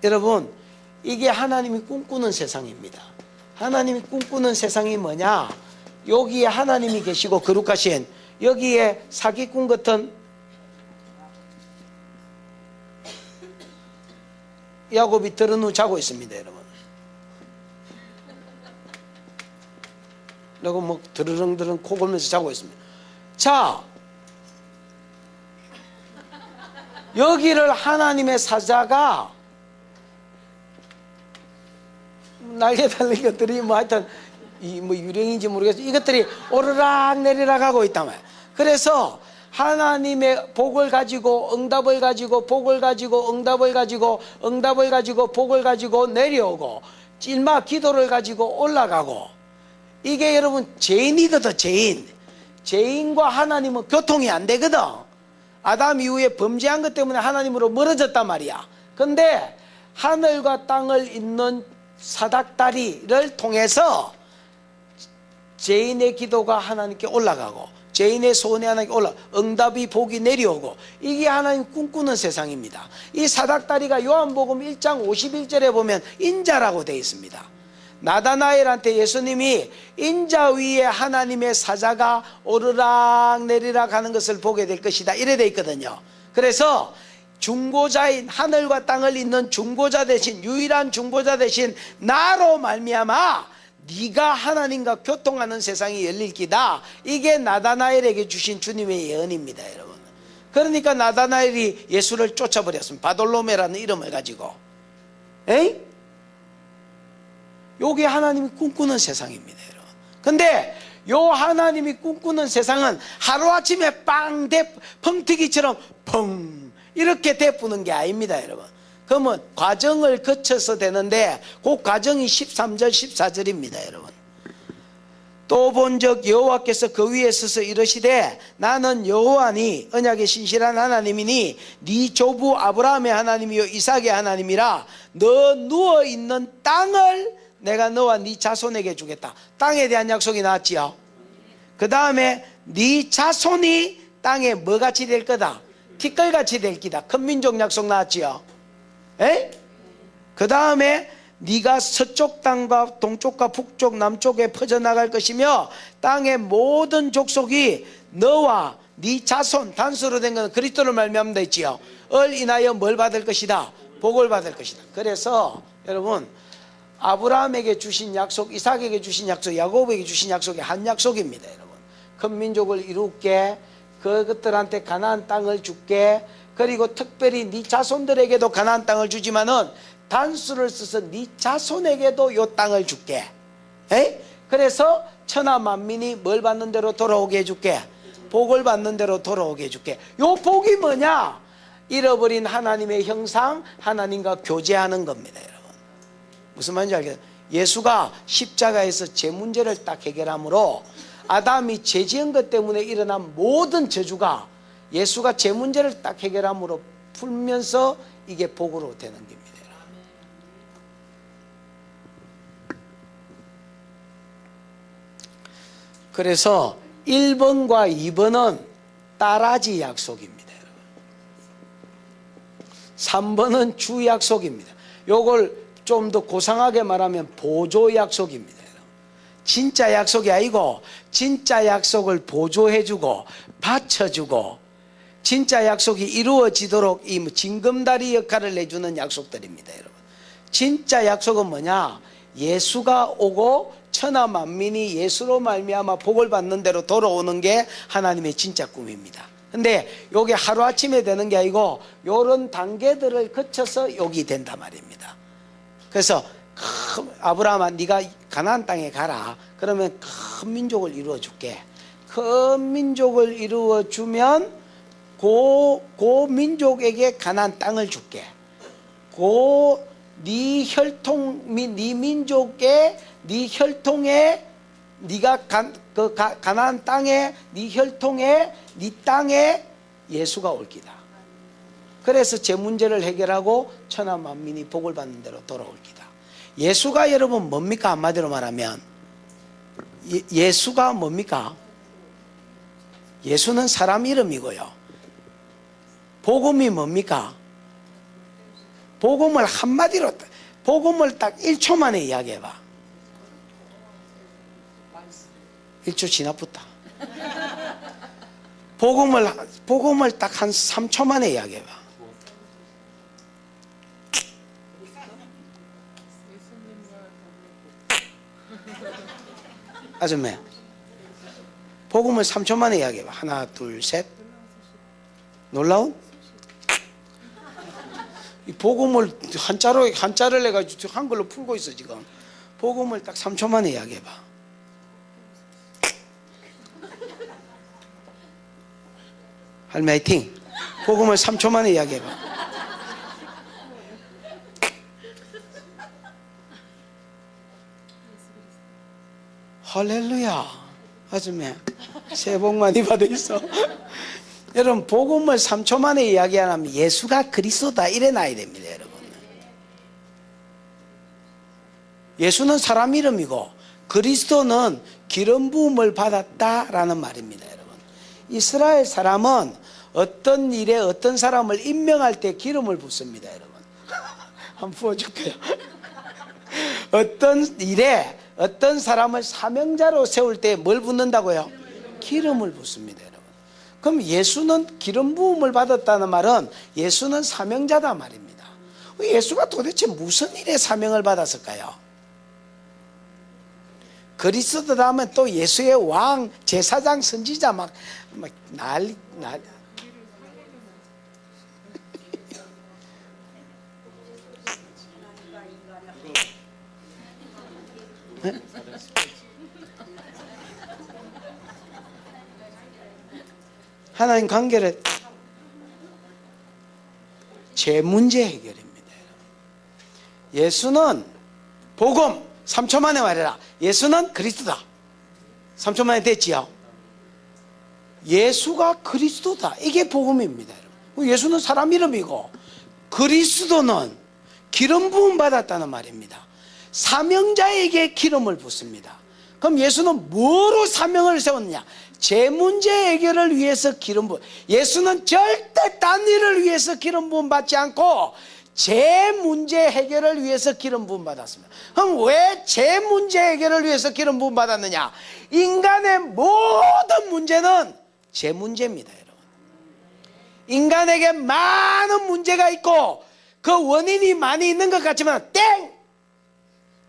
여러분, 이게 하나님이 꿈꾸는 세상입니다. 하나님이 꿈꾸는 세상이 뭐냐? 여기에 하나님이 계시고 거룩하신, 여기에 사기꾼 같은 야곱이 들은 후 자고 있습니다, 여러분. 그리고 뭐 드르렁드렁 코 골면서 자고 있습니다. 자, 여기를 하나님의 사자가 날개 달린 것들이 뭐 하여튼 유령인지 모르겠어요. 이것들이 오르락 내리락 하고 있단 말이에요. 그래서 하나님의 복을 가지고 응답을 가지고 복을 가지고 응답을 가지고 응답을 가지고 복을 가지고 내려오고, 찔마 기도를 가지고 올라가고, 이게 여러분 죄인이거든. 죄인과 하나님은 교통이 안 되거든. 아담 이후에 범죄한 것 때문에 하나님으로 멀어졌단 말이야. 근데 하늘과 땅을 잇는 사닥다리를 통해서 죄인의 기도가 하나님께 올라가고, 죄인의 소원이 하나님께 응답이 복이 내려오고, 이게 하나님 꿈꾸는 세상입니다. 이 사닥다리가 요한복음 1장 51절에 보면 인자라고 되어 있습니다. 나다나엘한테 예수님이 인자 위에 하나님의 사자가 오르락 내리락 하는 것을 보게 될 것이다, 이래 되어 있거든요. 그래서 중보자인, 하늘과 땅을 잇는 중보자 대신, 유일한 중보자 대신 나로 말미암아 네가 하나님과 교통하는 세상이 열릴 기다. 이게 나다나엘에게 주신 주님의 예언입니다, 여러분. 그러니까 나다나엘이 예수를 쫓아버렸습니다. 바돌로메라는 이름을 가지고. 요게 하나님이 꿈꾸는 세상입니다, 여러분. 근데 요 하나님이 꿈꾸는 세상은 하루아침에 펑튀기처럼 펑 이렇게 대푸는 게 아닙니다, 여러분. 그러면 과정을 거쳐서 되는데, 그 과정이 13절 14절입니다, 여러분. 또 본적 여호와께서 그 위에 서서 이르시되, 나는 여호와니 언약의 신실한 하나님이니 네 조부 아브라함의 하나님이요 이삭의 하나님이라. 너 누워있는 땅을 내가 너와 네 자손에게 주겠다. 땅에 대한 약속이 나왔지요. 그 다음에 네 자손이 땅에 뭐같이 될 거다? 티끌같이 될 기다. 큰 민족 약속 나왔지요. 에? 그 다음에 네가 서쪽 땅과 동쪽과 북쪽 남쪽에 퍼져나갈 것이며 땅의 모든 족속이 너와 네 자손, 단수로 된 것은 그리스도를 말미암는다 했지요. 을 인하여 뭘 받을 것이다? 복을 받을 것이다. 그래서 여러분, 아브라함에게 주신 약속, 이삭에게 주신 약속, 야곱에게 주신 약속이 한 약속입니다. 여러분, 큰 민족을 이룰게, 그것들한테 가나안 땅을 줄게, 그리고 특별히 네 자손들에게도 가나안 땅을 주지만은 단수를 써서 네 자손에게도 요 땅을 줄게. 에? 그래서 천하 만민이 뭘 받는 대로 돌아오게 해줄게? 복을 받는 대로 돌아오게 해줄게. 요 복이 뭐냐? 잃어버린 하나님의 형상, 하나님과 교제하는 겁니다. 여러분, 무슨 말인지 알겠어요? 예수가 십자가에서 제 문제를 딱 해결함으로 아담이 죄 지은 것 때문에 일어난 모든 저주가 예수가 제 문제를 딱 해결함으로 풀면서 이게 복으로 되는 겁니다. 그래서 1번과 2번은 따라지 약속입니다. 3번은 주 약속입니다. 요걸 좀 더 고상하게 말하면 보조 약속입니다. 진짜 약속이 아니고 진짜 약속을 보조해주고 받쳐주고 진짜 약속이 이루어지도록 이 징검다리 역할을 내주는 약속들입니다. 여러분, 진짜 약속은 뭐냐? 예수가 오고 천하 만민이 예수로 말미암아 복을 받는 대로 돌아오는 게 하나님의 진짜 꿈입니다. 근데 요게 하루아침에 되는 게 아니고 요런 단계들을 거쳐서 여기 된단 말입니다. 그래서 아브라함아, 네가 가나안 땅에 가라. 그러면 큰 민족을 이루어 줄게. 큰 민족을 이루어 주면 그 민족에게 가나안 땅을 줄게. 네 혈통, 네 민족의 네 혈통에 네가 가나안 땅에 네 혈통에 네 땅에 예수가 올 기다. 그래서 제 문제를 해결하고 천하 만민이 복을 받는 대로 돌아올 기다. 예수가 여러분 뭡니까? 한마디로 말하면 예수가 뭡니까? 예수는 사람 이름이고요. 복음이 뭡니까? 복음을 한마디로, 복음을 딱 1초 만에 이야기해봐. 1초 지나붙다. 복음을 딱 한 3초 만에 이야기해봐. 아줌마, 복음을 3초 만에 이야기해봐. 하나, 둘, 셋. 놀라운? 이 복음을 한자를 해가지고 한글로 풀고 있어 지금. 복음을 딱 3초 만에 이야기해봐. 할매 화이팅. 복음을 3초 만에 이야기해봐. 할렐루야. 아줌마, 새해 복 많이 받으있어. 여러분, 복음을 3초 만에 이야기하면 예수가 그리스도다 이래 놔야 됩니다. 여러분, 예수는 사람 이름이고 그리스도는 기름 부음을 받았다라는 말입니다. 여러분, 이스라엘 사람은 어떤 일에 어떤 사람을 임명할 때 기름을 붓습니다. 여러분, 한번 부어줄게요. 어떤 일에 어떤 사람을 사명자로 세울 때 뭘 붓는다고요? 기름을 붓습니다. 여러분, 그럼 예수는 기름 부음을 받았다는 말은 예수는 사명자다 말입니다. 예수가 도대체 무슨 일에 사명을 받았을까요? 그리스도다 하면 또 예수의 왕, 제사장, 선지자 막 난리. 네? 하나님 관계를 제 문제 해결입니다. 예수는 복음 3초 만에 말해라. 예수는 그리스도다. 3초 만에 됐지요. 예수가 그리스도다. 이게 복음입니다. 예수는 사람 이름이고 그리스도는 기름 부음 받았다는 말입니다. 사명자에게 기름을 붓습니다. 그럼 예수는 뭐로 사명을 세웠느냐? 제 문제 해결을 위해서 기름 부음. 예수는 절대 딴 일을 위해서 기름 부음 받지 않고 제 문제 해결을 위해서 기름 부음 받았습니다. 그럼 왜 제 문제 해결을 위해서 기름 부음 받았느냐? 인간의 모든 문제는 제 문제입니다, 여러분. 인간에게 많은 문제가 있고 그 원인이 많이 있는 것 같지만 땡!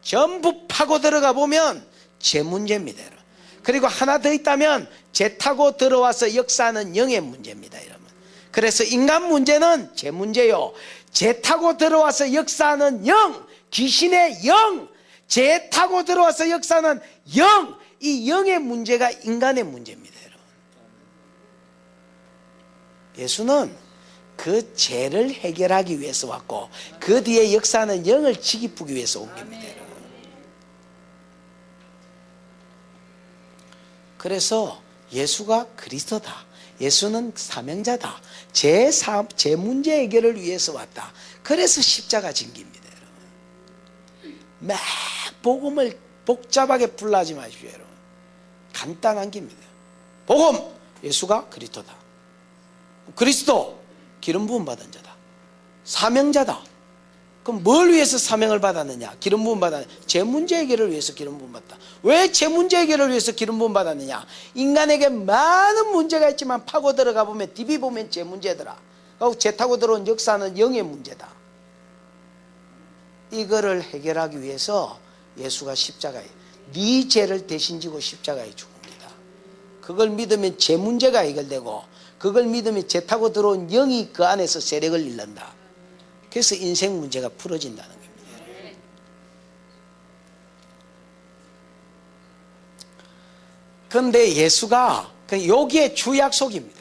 전부 파고 들어가 보면 제 문제입니다, 여러분. 그리고 하나 더 있다면 제 타고 들어와서 역사하는 영의 문제입니다, 여러분. 그래서 인간 문제는 제 문제요. 제 타고 들어와서 역사하는 영, 귀신의 영, 제 타고 들어와서 역사하는 영, 이 영의 문제가 인간의 문제입니다, 여러분. 예수는 그 죄를 해결하기 위해서 왔고 그 뒤에 역사하는 영을 지기쁘기 위해서 온 겁니다, 여러분. 그래서 예수가 그리스도다. 예수는 사명자다. 제 문제 해결을 위해서 왔다. 그래서 십자가 진 겁니다, 여러분. 막 복음을 복잡하게 풀라지 마십시오, 여러분. 간단한 겁니다. 복음, 예수가 그리스도다. 그리스도, 기름 부음 받은 자다. 사명자다. 그럼 뭘 위해서 사명을 받았느냐? 기름 부음 받았느냐? 제 문제 해결을 위해서 기름 부음 받았다. 왜 제 문제 해결을 위해서 기름 부음 받았느냐? 인간에게 많은 문제가 있지만 파고 들어가 보면 디비 보면 제 문제더라. 그리고 제 타고 들어온 역사는 영의 문제다. 이거를 해결하기 위해서 예수가 십자가에 네 죄를 대신 지고 십자가에 죽습니다. 그걸 믿으면 제 문제가 해결되고 그걸 믿으면 제 타고 들어온 영이 그 안에서 세력을 잃는다. 그래서 인생 문제가 풀어진다는 겁니다. 그런데 예수가 여기에 주약속입니다.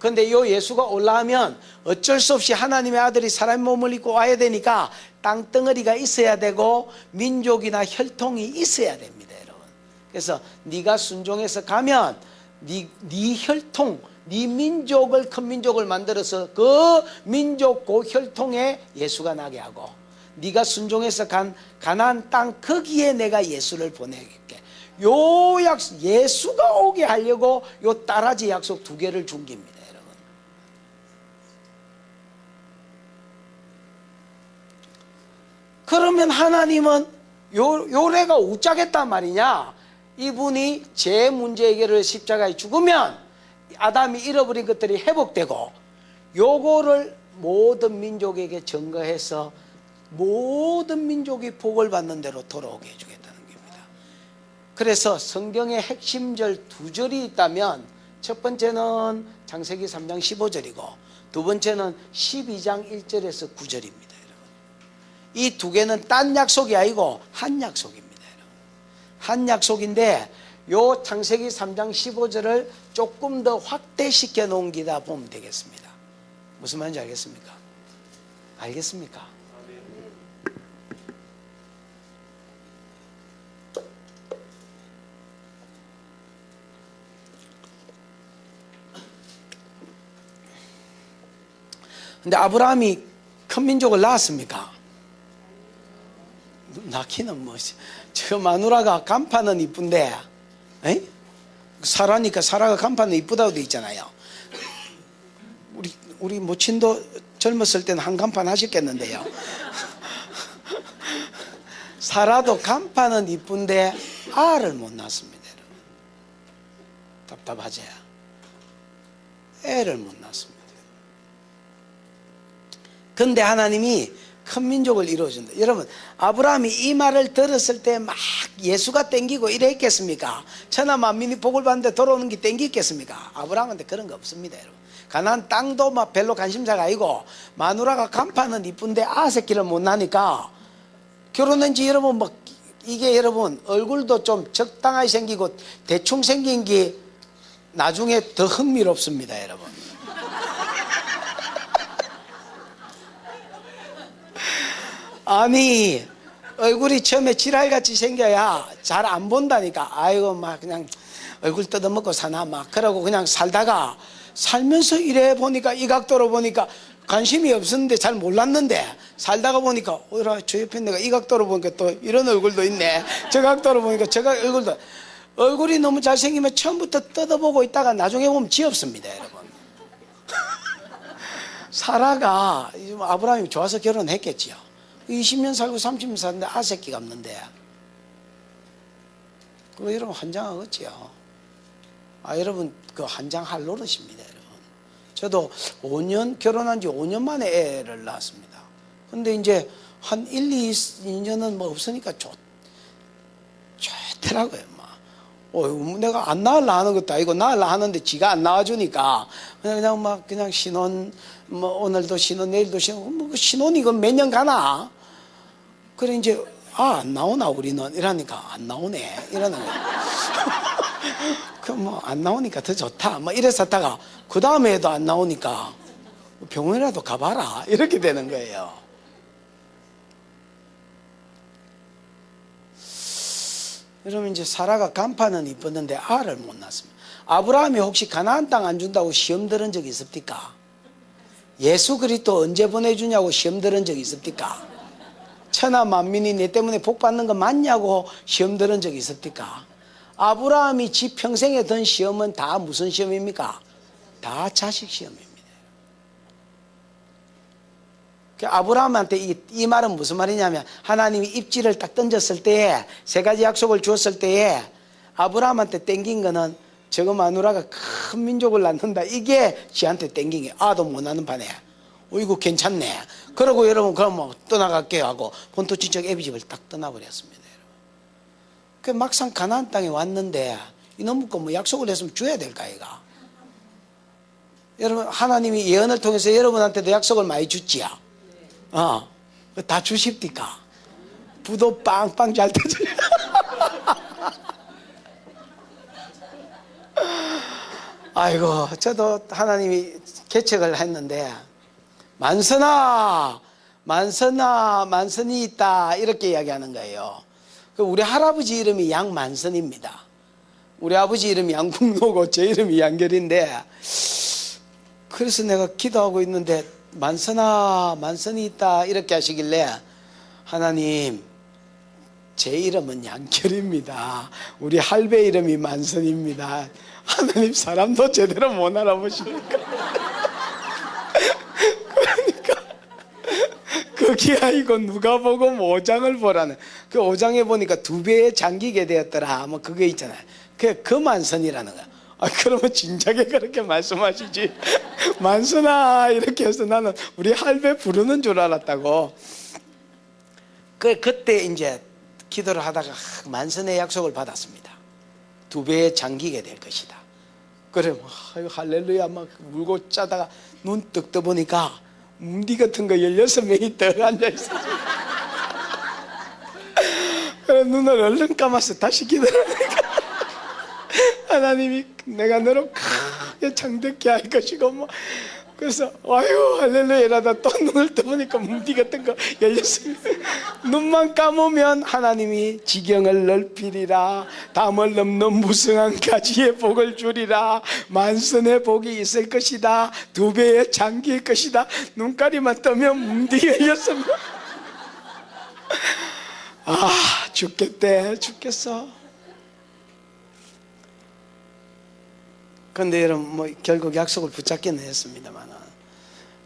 그런데 이 예수가 올라오면 어쩔 수 없이 하나님의 아들이 사람의 몸을 입고 와야 되니까 땅덩어리가 있어야 되고 민족이나 혈통이 있어야 됩니다, 여러분. 그래서 네가 순종해서 가면 네 혈통, 네 민족을 큰 민족을 만들어서 그 민족 그 혈통에 예수가 나게 하고 네가 순종해서 간 가나안 땅 거기에 내가 예수를 보내겠게. 요 약속, 예수가 오게 하려고 요 따라지 약속 두 개를 준 겁니다, 여러분. 그러면 하나님은 요래가 우짜겠단 말이냐? 이분이 제 문제 해결을 십자가에 죽으면 아담이 잃어버린 것들이 회복되고 요거를 모든 민족에게 증거해서 모든 민족이 복을 받는 대로 돌아오게 해주겠다는 겁니다. 그래서 성경의 핵심절 두 절이 있다면 첫 번째는 창세기 3장 15절이고 두 번째는 12장 1절에서 9절입니다. 이 두 개는 딴 약속이 아니고 한 약속입니다. 한 약속인데 요 창세기 3장 15절을 조금 더 확대시켜 놓은 기다 보면 되겠습니다. 무슨 말인지 알겠습니까? 알겠습니까? 근데 아브라함이 큰 민족을 낳았습니까? 낳기는 뭐지? 저 마누라가 간판은 이쁜데, 에이? 사라니까 사라가 간판은 이쁘다고 돼 있잖아요. 우리 모친도 젊었을 때는 한 간판 하셨겠는데요. 사라도 간판은 이쁜데 알을 못 낳습니다. 답답하지? 애를 못 낳습니다. 근데 하나님이 큰 민족을 이루어준다. 여러분, 아브라함이 이 말을 들었을 때 막 예수가 땡기고 이래 했겠습니까? 천하 만민이 복을 받는데 돌아오는 게 땡기겠습니까? 아브라함한테 그런 거 없습니다, 여러분. 가나안 땅도 막 별로 관심사가 아니고 마누라가 간판은 이쁜데 새끼를 못 낳으니까 결혼한 지 여러분 막 이게 여러분 얼굴도 좀 적당하게 생기고 대충 생긴 게 나중에 더 흥미롭습니다, 여러분. 아니 얼굴이 처음에 지랄같이 생겨야 잘 안 본다니까. 아이고 막 그냥 얼굴 뜯어먹고 사나 막 그러고 그냥 살다가 살면서 이래 보니까 이 각도로 보니까 관심이 없었는데 잘 몰랐는데 살다가 보니까 어라 저 옆에 내가 이 각도로 보니까 또 이런 얼굴도 있네, 저 각도로 보니까 저 얼굴도, 얼굴이 너무 잘생기면 처음부터 뜯어보고 있다가 나중에 보면 지없습니다 여러분. 사라가 아브라함이 좋아서 결혼했겠지요. 20년 살고 30년 살는데 새끼가 없는데 그거 여러분 환장하겠지요. 여러분 그 환장할 노릇입니다 여러분. 저도 5년 결혼한 지 5년 만에 애를 낳았습니다. 근데 이제 한 1, 2년은 뭐 없으니까 좋더라고요. 내가 안 낳으려 하는 것도 아니고 낳으려 하는데 지가 안 낳아주니까 그냥 막 그냥 신혼, 뭐 오늘도 신혼 내일도 신혼, 뭐 신혼이 그 몇 년 가나. 그래 이제 안 나오나 우리는 이러니까 안 나오네 이러는 거예요. 그럼 뭐 안 나오니까 더 좋다 뭐 이랬었다가 그 다음에 해도 안 나오니까 병원이라도 가봐라 이렇게 되는 거예요. 여러분 이제 사라가 간판은 이뻤는데 알을 못 낳았습니다. 아브라함이 혹시 가나안 땅 안 준다고 시험 들은 적 있습니까? 예수 그리스도 언제 보내주냐고 시험 들은 적 있습니까? 천하 만민이 내 때문에 복 받는 거 맞냐고 시험 들은 적 있습니까? 아브라함이 지 평생에 든 시험은 다 무슨 시험입니까? 다 자식 시험입니다. 아브라함한테 이 말은 무슨 말이냐면 하나님이 입지를 딱 던졌을 때에 세 가지 약속을 주었을 때에 아브라함한테 땡긴 거는 저거 마누라가 큰 민족을 낳는다, 이게 지한테 땡긴 게 아도 못 낳는 판에 이거 괜찮네 그러고 여러분 그럼 뭐 떠나갈게요 하고 본토 친척 애비집을 딱 떠나버렸습니다. 그 막상 가나안 땅에 왔는데 이놈의 거 뭐 약속을 했으면 줘야 될까 이가. 여러분 하나님이 예언을 통해서 여러분한테도 약속을 많이 줬지요. 다 주십니까? 부도 빵빵 잘 터져요. 아이고 저도 하나님이 개척을 했는데 만선아 만선이 있다 이렇게 이야기하는 거예요. 우리 할아버지 이름이 양만선입니다. 우리 아버지 이름이 양국노고 제 이름이 양결인데 그래서 내가 기도하고 있는데 만선아 만선이 있다 이렇게 하시길래 하나님 제 이름은 양결입니다. 우리 할배 이름이 만선입니다. 하나님 사람도 제대로 못 알아보십니까? 그러니까 그게 아니고 누가 보고 5장을 보라는 그 5장에 보니까 2배에 잠기게 되었더라 뭐 그게 있잖아요. 그 만선이라는 거야. 그러면 진작에 그렇게 말씀하시지. 만선아 이렇게 해서 나는 우리 할배 부르는 줄 알았다고. 그때 이제 기도를 하다가 만선의 약속을 받았습니다. 2배에 잠기게 될 것이다. 그래 할렐루야 막 울고 짜다가 눈 뜨 보니까 뭉디 같은 거 16명이 더 앉아있어. 그래 눈을 얼른 감아서 다시 기도를 하니까 하나님이 내가 너를 크게 창대케 할 것이고 뭐 그래서 아유 할렐루야 이러다 또 눈을 떠보니까 뭉디 같은 거 16명. 눈만 감으면 하나님이 지경을 넓히리라, 담을 넘는 무성한 가지의 복을 주리라, 만선의 복이 있을 것이다, 2배에 잠길 것이다. 눈가리만 뜨면 뭉디가 16명. 죽겠어. 그런데 여러분 뭐 결국 약속을 붙잡기는 했습니다만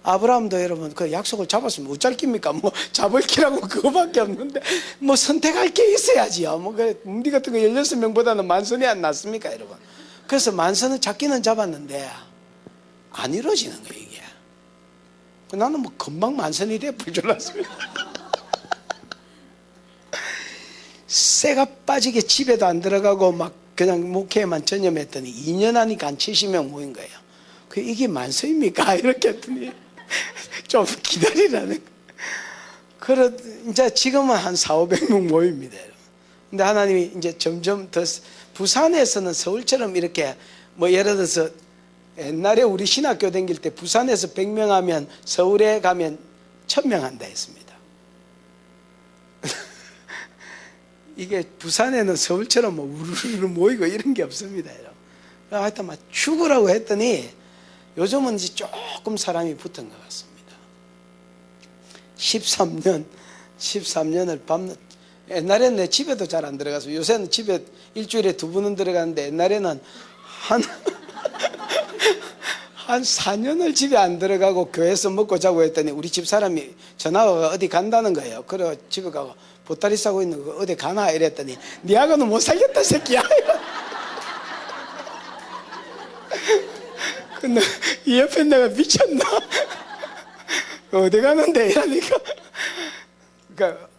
아브라함도 여러분 그 약속을 잡았으면 어쩔 깁니까? 뭐 잡을 기라고 그거밖에 없는데 뭐 선택할 게 있어야지요. 뭐 그 뭉디 같은 거 16명보다는 만선이 안 낫습니까 여러분? 그래서 만선을 잡기는 잡았는데 안 이루어지는 거예요 이게. 나는 뭐 금방 만선이 돼볼 줄 알았습니다. 쇠가 빠지게 집에도 안 들어가고 막 그냥 목회에만 전념했더니 2년 하니까 한 70명 모인 거예요. 이게 만선입니까? 이렇게 했더니 좀 기다리라는. 이제 지금은 한 400~500명 모입니다. 근데 하나님이 이제 점점 더 부산에서는 서울처럼 이렇게 뭐 예를 들어서 옛날에 우리 신학교 다닐 때 부산에서 100명 하면 서울에 가면 1000명 한다 했습니다. 이게 부산에는 서울처럼 뭐 우르르 모이고 이런 게 없습니다. 하여튼 막 죽으라고 했더니 요즘은 이제 조금 사람이 붙은 것 같습니다. 13년을 밤낮. 옛날에는 내 집에도 잘 안 들어가서, 요새는 집에 일주일에 2번은 들어가는데, 옛날에는 한 4년을 집에 안 들어가고 교회에서 먹고 자고 했더니 우리 집 사람이 전화가 어디 간다는 거예요. 그래 집에 가고 보따리 싸고 있는 거 어디 가나 이랬더니 니하고는 못 살겠다 새끼야. 근데 이 옆에 내가 미쳤나? 어디 가는데 이러니까,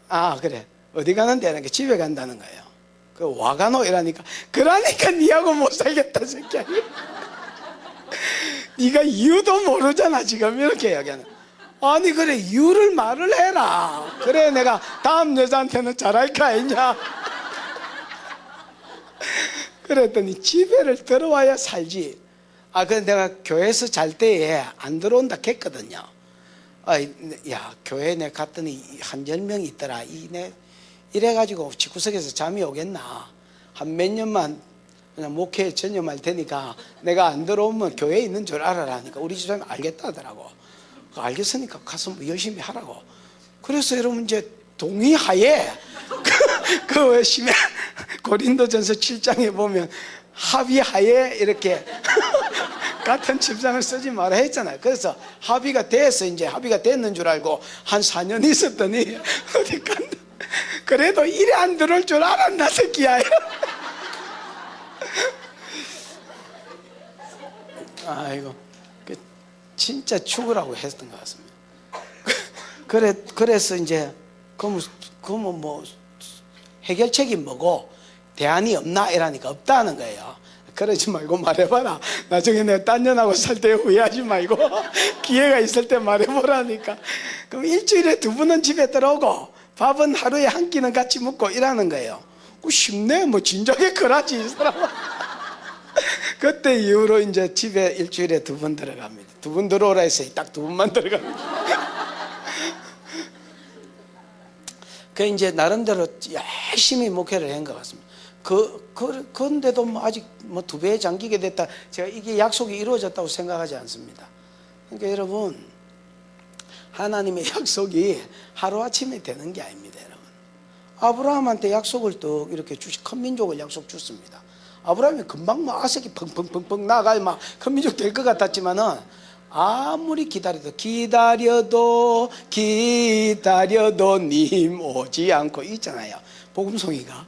아 그래 어디 가는데 이러니까 집에 간다는 거예요. 그 와가노 이러니까, 그러니까 니하고 못 살겠다 새끼야. 네가 이유도 모르잖아 지금 이렇게 이야기하는. 아니 그래 이유를 말을 해라. 그래 내가 다음 여자한테는 잘할 거 아니냐. 그랬더니 집에를 들어와야 살지. 그래 내가 교회에서 잘 때에 안 들어온다 했거든요. 야 교회에 내가 갔더니 한 10명 있더라. 이래가지고 집구석에서 잠이 오겠나. 한 몇 년만 그냥 목회에 전념할 테니까 내가 안 들어오면 교회에 있는 줄 알아라니까 우리 집사람이 알겠다 하더라고. 알겠으니까 가서 뭐 열심히 하라고. 그래서 여러분 이제 동의하에 그 심해 고린도전서 7장에 보면 합의하에 이렇게 같은 집상을 쓰지 마라 했잖아요. 그래서 합의가 돼서 이제 합의가 됐는 줄 알고 한 4년 있었더니 어디 간다. 그래도 이래 안 들어올 줄 알았나 새끼야. 아이고, 진짜 죽으라고 했던 것 같습니다. 그래서 이제, 그러면 뭐, 해결책이 뭐고, 대안이 없나? 이러니까 없다는 거예요. 그러지 말고 말해봐라. 나중에 내가 딴 년하고 살 때 후회하지 말고, 기회가 있을 때 말해보라니까. 그럼 일주일에 2번은 집에 들어오고, 밥은 하루에 한 끼는 같이 먹고 이러는 거예요. 쉽네. 뭐, 진작에 그러지, 이 사람은. 그때 이후로 이제 집에 일주일에 2번 들어갑니다. 2번 들어오라 했어요. 딱 2번만 들어갑니다. 그 이제 나름대로 열심히 목회를 한 것 같습니다. 그런데도 뭐 아직 뭐 2배에 잠기게 됐다. 제가 이게 약속이 이루어졌다고 생각하지 않습니다. 그러니까 여러분, 하나님의 약속이 하루아침에 되는 게 아닙니다, 여러분. 아브라함한테 약속을 또 이렇게 큰 민족을 약속 줬습니다. 아브라함이 금방 막 아색이 펑펑펑펑 나가 막 큰 민족 될 것 같았지만은 아무리 기다려도 님 오지 않고 있잖아요. 복음송이가.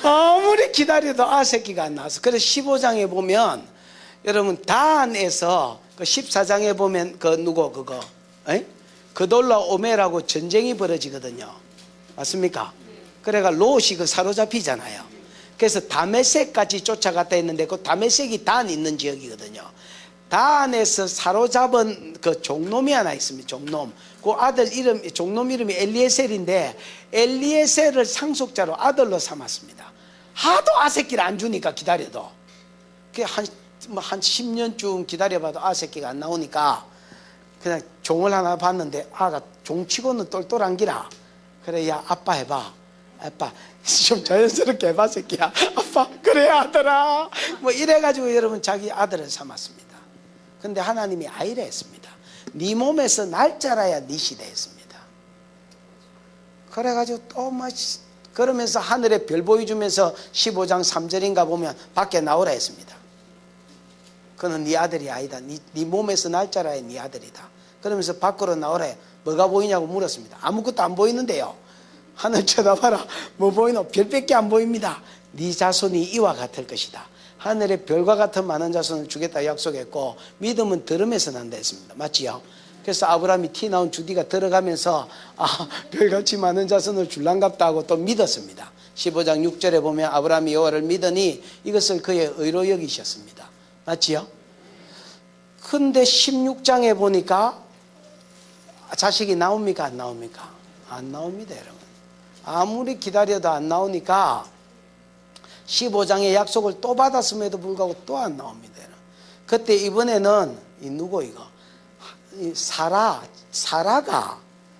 아무리 기다려도 아새끼가 안 나와서. 그래서 15장에 보면 여러분 단에서 그 14장에 보면 그돌라오메라고 전쟁이 벌어지거든요. 맞습니까? 그래가 롯이 사로잡히잖아요. 그래서 다메섹까지 쫓아갔다 했는데 그 다메섹이 단 있는 지역이거든요. 단에서 사로잡은 그 종놈이 하나 있습니다. 종놈. 그 아들 종놈 이름이 엘리에셀인데 엘리에셀을 상속자로 아들로 삼았습니다. 하도 아새끼를 안 주니까 기다려도 한 10년쯤 기다려봐도 아새끼가 안 나오니까 그냥 종을 하나 봤는데 아가 종치고는 똘똘한 기라. 그래 야 아빠 해봐. 아빠 좀 자연스럽게 해봐 새끼야. 아빠 그래 아들아 뭐 이래가지고 여러분 자기 아들을 삼았습니다. 근데 하나님이 아이래 했습니다. 네 몸에서 날 자라야 네 시대 했습니다. 그래가지고 또 막 그러면서 하늘에 별 보여주면서 15장 3절인가 보면 밖에 나오라 했습니다. 그는 네 아들이 아니다. 네 몸에서 날 자라야 네 아들이다. 그러면서 밖으로 나오라 해. 뭐가 보이냐고 물었습니다. 아무것도 안 보이는데요. 하늘 쳐다봐라. 뭐 보이노? 별밖에 안 보입니다. 네 자손이 이와 같을 것이다. 하늘에 별과 같은 많은 자손을 주겠다 약속했고 믿음은 들음에서 난다 했습니다. 맞지요? 그래서 아브라함이 티 나온 주디가 들어가면서 별같이 많은 자손을 줄란갑다 하고 또 믿었습니다. 15장 6절에 보면 아브라함이 여호와를 믿으니 이것을 그의 의로 여기셨습니다. 맞지요? 근데 16장에 보니까 자식이 나옵니까? 안 나옵니까? 안 나옵니다, 여러분. 아무리 기다려도 안 나오니까 15장의 약속을 또 받았음에도 불구하고 또 안 나옵니다. 그때 이번에는 사라가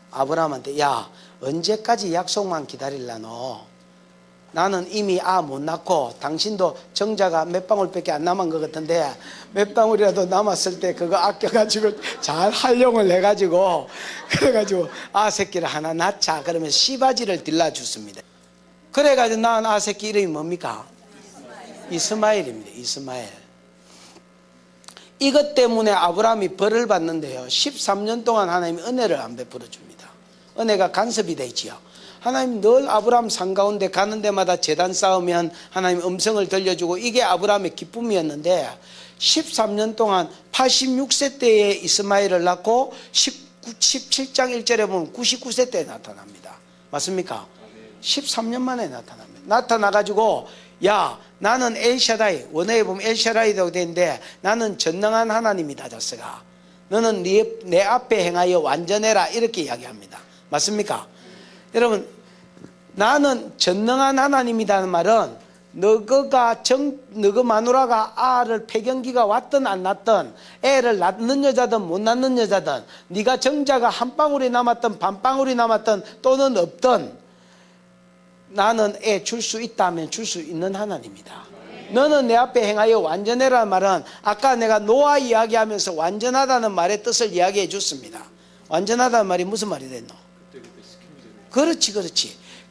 아브라함한테 야 언제까지 약속만 기다릴라노? 나는 이미 못 낳고 당신도 정자가 몇 방울밖에 안 남은 것 같은데 몇 방울이라도 남았을 때 그거 아껴가지고 잘 활용을 해가지고 그래가지고 새끼를 하나 낳자 그러면 씨바지를 딜라줬습니다. 그래가지고 낳은 새끼 이름이 뭡니까? 이스마엘입니다. 이스마엘. 이것 때문에 아브라함이 벌을 받는데요, 13년 동안 하나님이 은혜를 안 베풀어 줍니다. 은혜가 간섭이 되지요. 하나님 늘 아브라함 산 가운데 가는 데마다 제단 쌓으면 하나님 음성을 들려주고 이게 아브라함의 기쁨이었는데 13년 동안 86세 때에 이스마엘을 낳고 17장 1절에 보면 99세 때에 나타납니다. 맞습니까? 13년 만에 나타납니다. 나타나가지고 나는 엘샤다이, 원어에 보면 엘샤다이라고 되는데 나는 전능한 하나님이다 자스가 너는 내 앞에 행하여 완전해라 이렇게 이야기합니다. 맞습니까? 여러분, 나는 전능한 하나님이라는 말은 너그 마누라가 알을 폐경기가 왔든 안 났든 애를 낳는 여자든 못 낳는 여자든 네가 정자가 한 방울이 남았든 반 방울이 남았든 또는 없든 나는 애 줄 수 있다면 줄 수 있는 하나님이다. 너는 내 앞에 행하여 완전해라는 말은 아까 내가 노아 이야기하면서 완전하다는 말의 뜻을 이야기해 줬습니다. 완전하다는 말이 무슨 말이 됐노? 그렇지.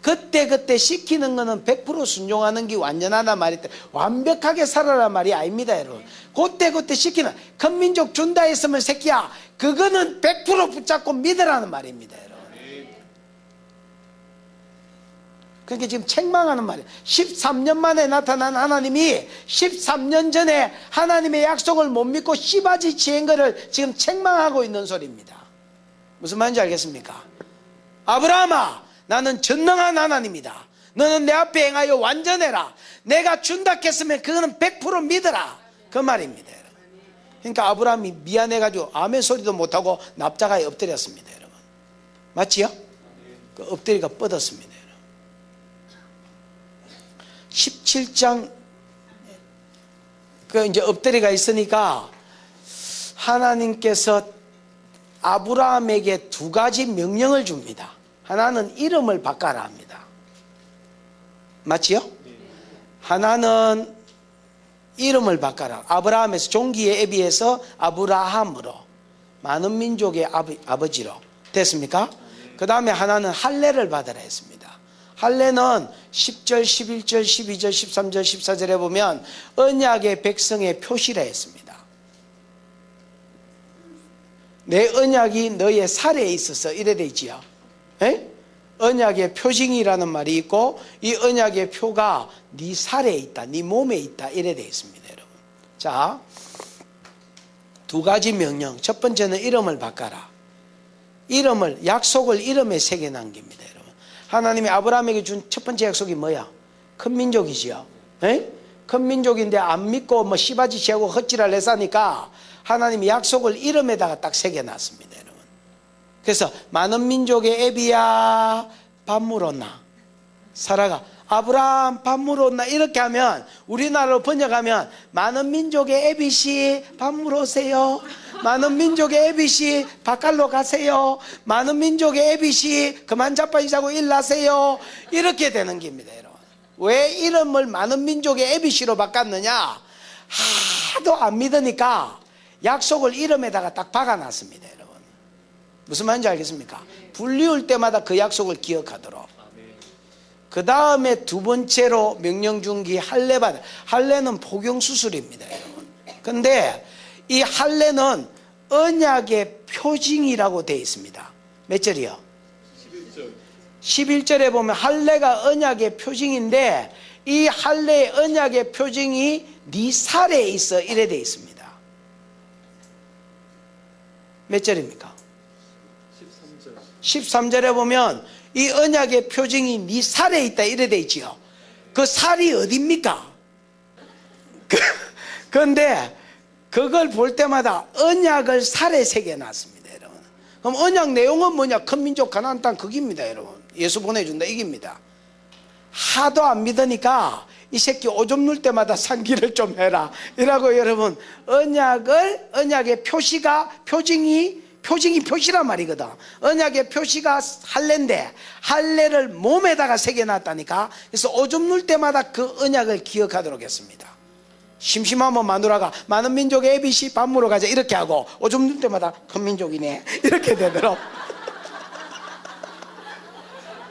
그때 시키는 거는 100% 순종하는 게 완전하다 말이 때 완벽하게 살아라 말이 아닙니다, 여러분. 그때 시키는 큰 민족 준다 했으면 새끼야 그거는 100% 붙잡고 믿으라는 말입니다, 여러분. 그러니까 지금 책망하는 말이에요. 13년 만에 나타난 하나님이 13년 전에 하나님의 약속을 못 믿고 씨바지 지은 거를 지금 책망하고 있는 소리입니다. 무슨 말인지 알겠습니까? 아브라함아, 나는 전능한 하나님이다. 너는 내 앞에 행하여 완전해라. 내가 준다 했으면 그거는 100% 믿어라. 그 말입니다, 여러분. 그러니까 아브라함이 미안해가지고 아멘 소리도 못하고 납작하게 엎드렸습니다, 여러분. 맞지요? 그 엎드리가 뻗었습니다, 여러분. 17장 그 이제 엎드리가 있으니까 하나님께서 아브라함에게 두 가지 명령을 줍니다. 하나는 이름을 바꿔라 합니다. 맞지요? 하나는 이름을 바꿔라. 아브라함에서 종기의 애비에서 아브라함으로 많은 민족의 아버지로 됐습니까? 그 다음에 하나는 할례를 받으라 했습니다. 할례는 10절, 11절, 12절, 13절, 14절에 보면 언약의 백성의 표시라 했습니다. 내 언약이 너의 살에 있어서 이래 되지요. 언약의 표징이라는 말이 있고 이 언약의 표가 네 살에 있다, 네 몸에 있다 이래 되어 있습니다, 여러분. 자, 두 가지 명령. 첫 번째는 이름을 바꿔라. 이름을, 약속을 이름에 새겨 남깁니다, 여러분. 하나님이 아브라함에게 준 첫 번째 약속이 뭐야? 큰 민족이지요. 큰 민족인데 안 믿고 씨바지 지하고 헛질을 해사니까 하나님이 약속을 이름에다가 딱 새겨놨습니다, 여러분. 그래서 많은 민족의 애비야 밥 물었나? 사라가 아브라함 밥 물었나? 이렇게 하면 우리나라로 번역하면 많은 민족의 애비씨 밥 물으세요. 많은 민족의 애비씨 바깥로 가세요. 많은 민족의 애비씨 그만 자빠지자고 일나세요. 이렇게 되는 겁니다, 여러분. 왜 이름을 많은 민족의 애비씨로 바꿨느냐? 하도 안 믿으니까 약속을 이름에다가 딱 박아놨습니다, 여러분. 무슨 말인지 알겠습니까? 불리울 때마다 그 약속을 기억하도록. 그 다음에 두 번째로 명령 준 게 할례받아. 할례는 복용수술입니다, 여러분. 근데 이 할례는 언약의 표징이라고 되어 있습니다. 몇 절이요? 11절. 11절에 보면 할례가 언약의 표징인데 이 할례의 언약의 표징이 네 살에 있어 이래 되어 있습니다. 몇 절입니까? 13절에 보면 이 언약의 표징이 네 살에 있다 이래 되어 있지요. 그 살이 어딥니까? 그런데 그걸 볼 때마다 언약을 살에 새겨놨습니다, 여러분. 그럼 언약 내용은 뭐냐? 큰 민족 가나안 땅 거기입니다, 여러분. 예수 보내준다 이깁니다. 하도 안 믿으니까 이 새끼 오줌 눌 때마다 상기를 좀 해라 이라고 여러분 언약의 표징이 표징이 표시란 말이거든. 언약의 표시가 할례인데 할례를 몸에다가 새겨놨다니까. 그래서 오줌 눌 때마다 그 언약을 기억하도록 했습니다. 심심하면 마누라가 많은 민족 ABC 밥 먹으러 가자 이렇게 하고 오줌 눌 때마다 큰 민족이네 이렇게 되도록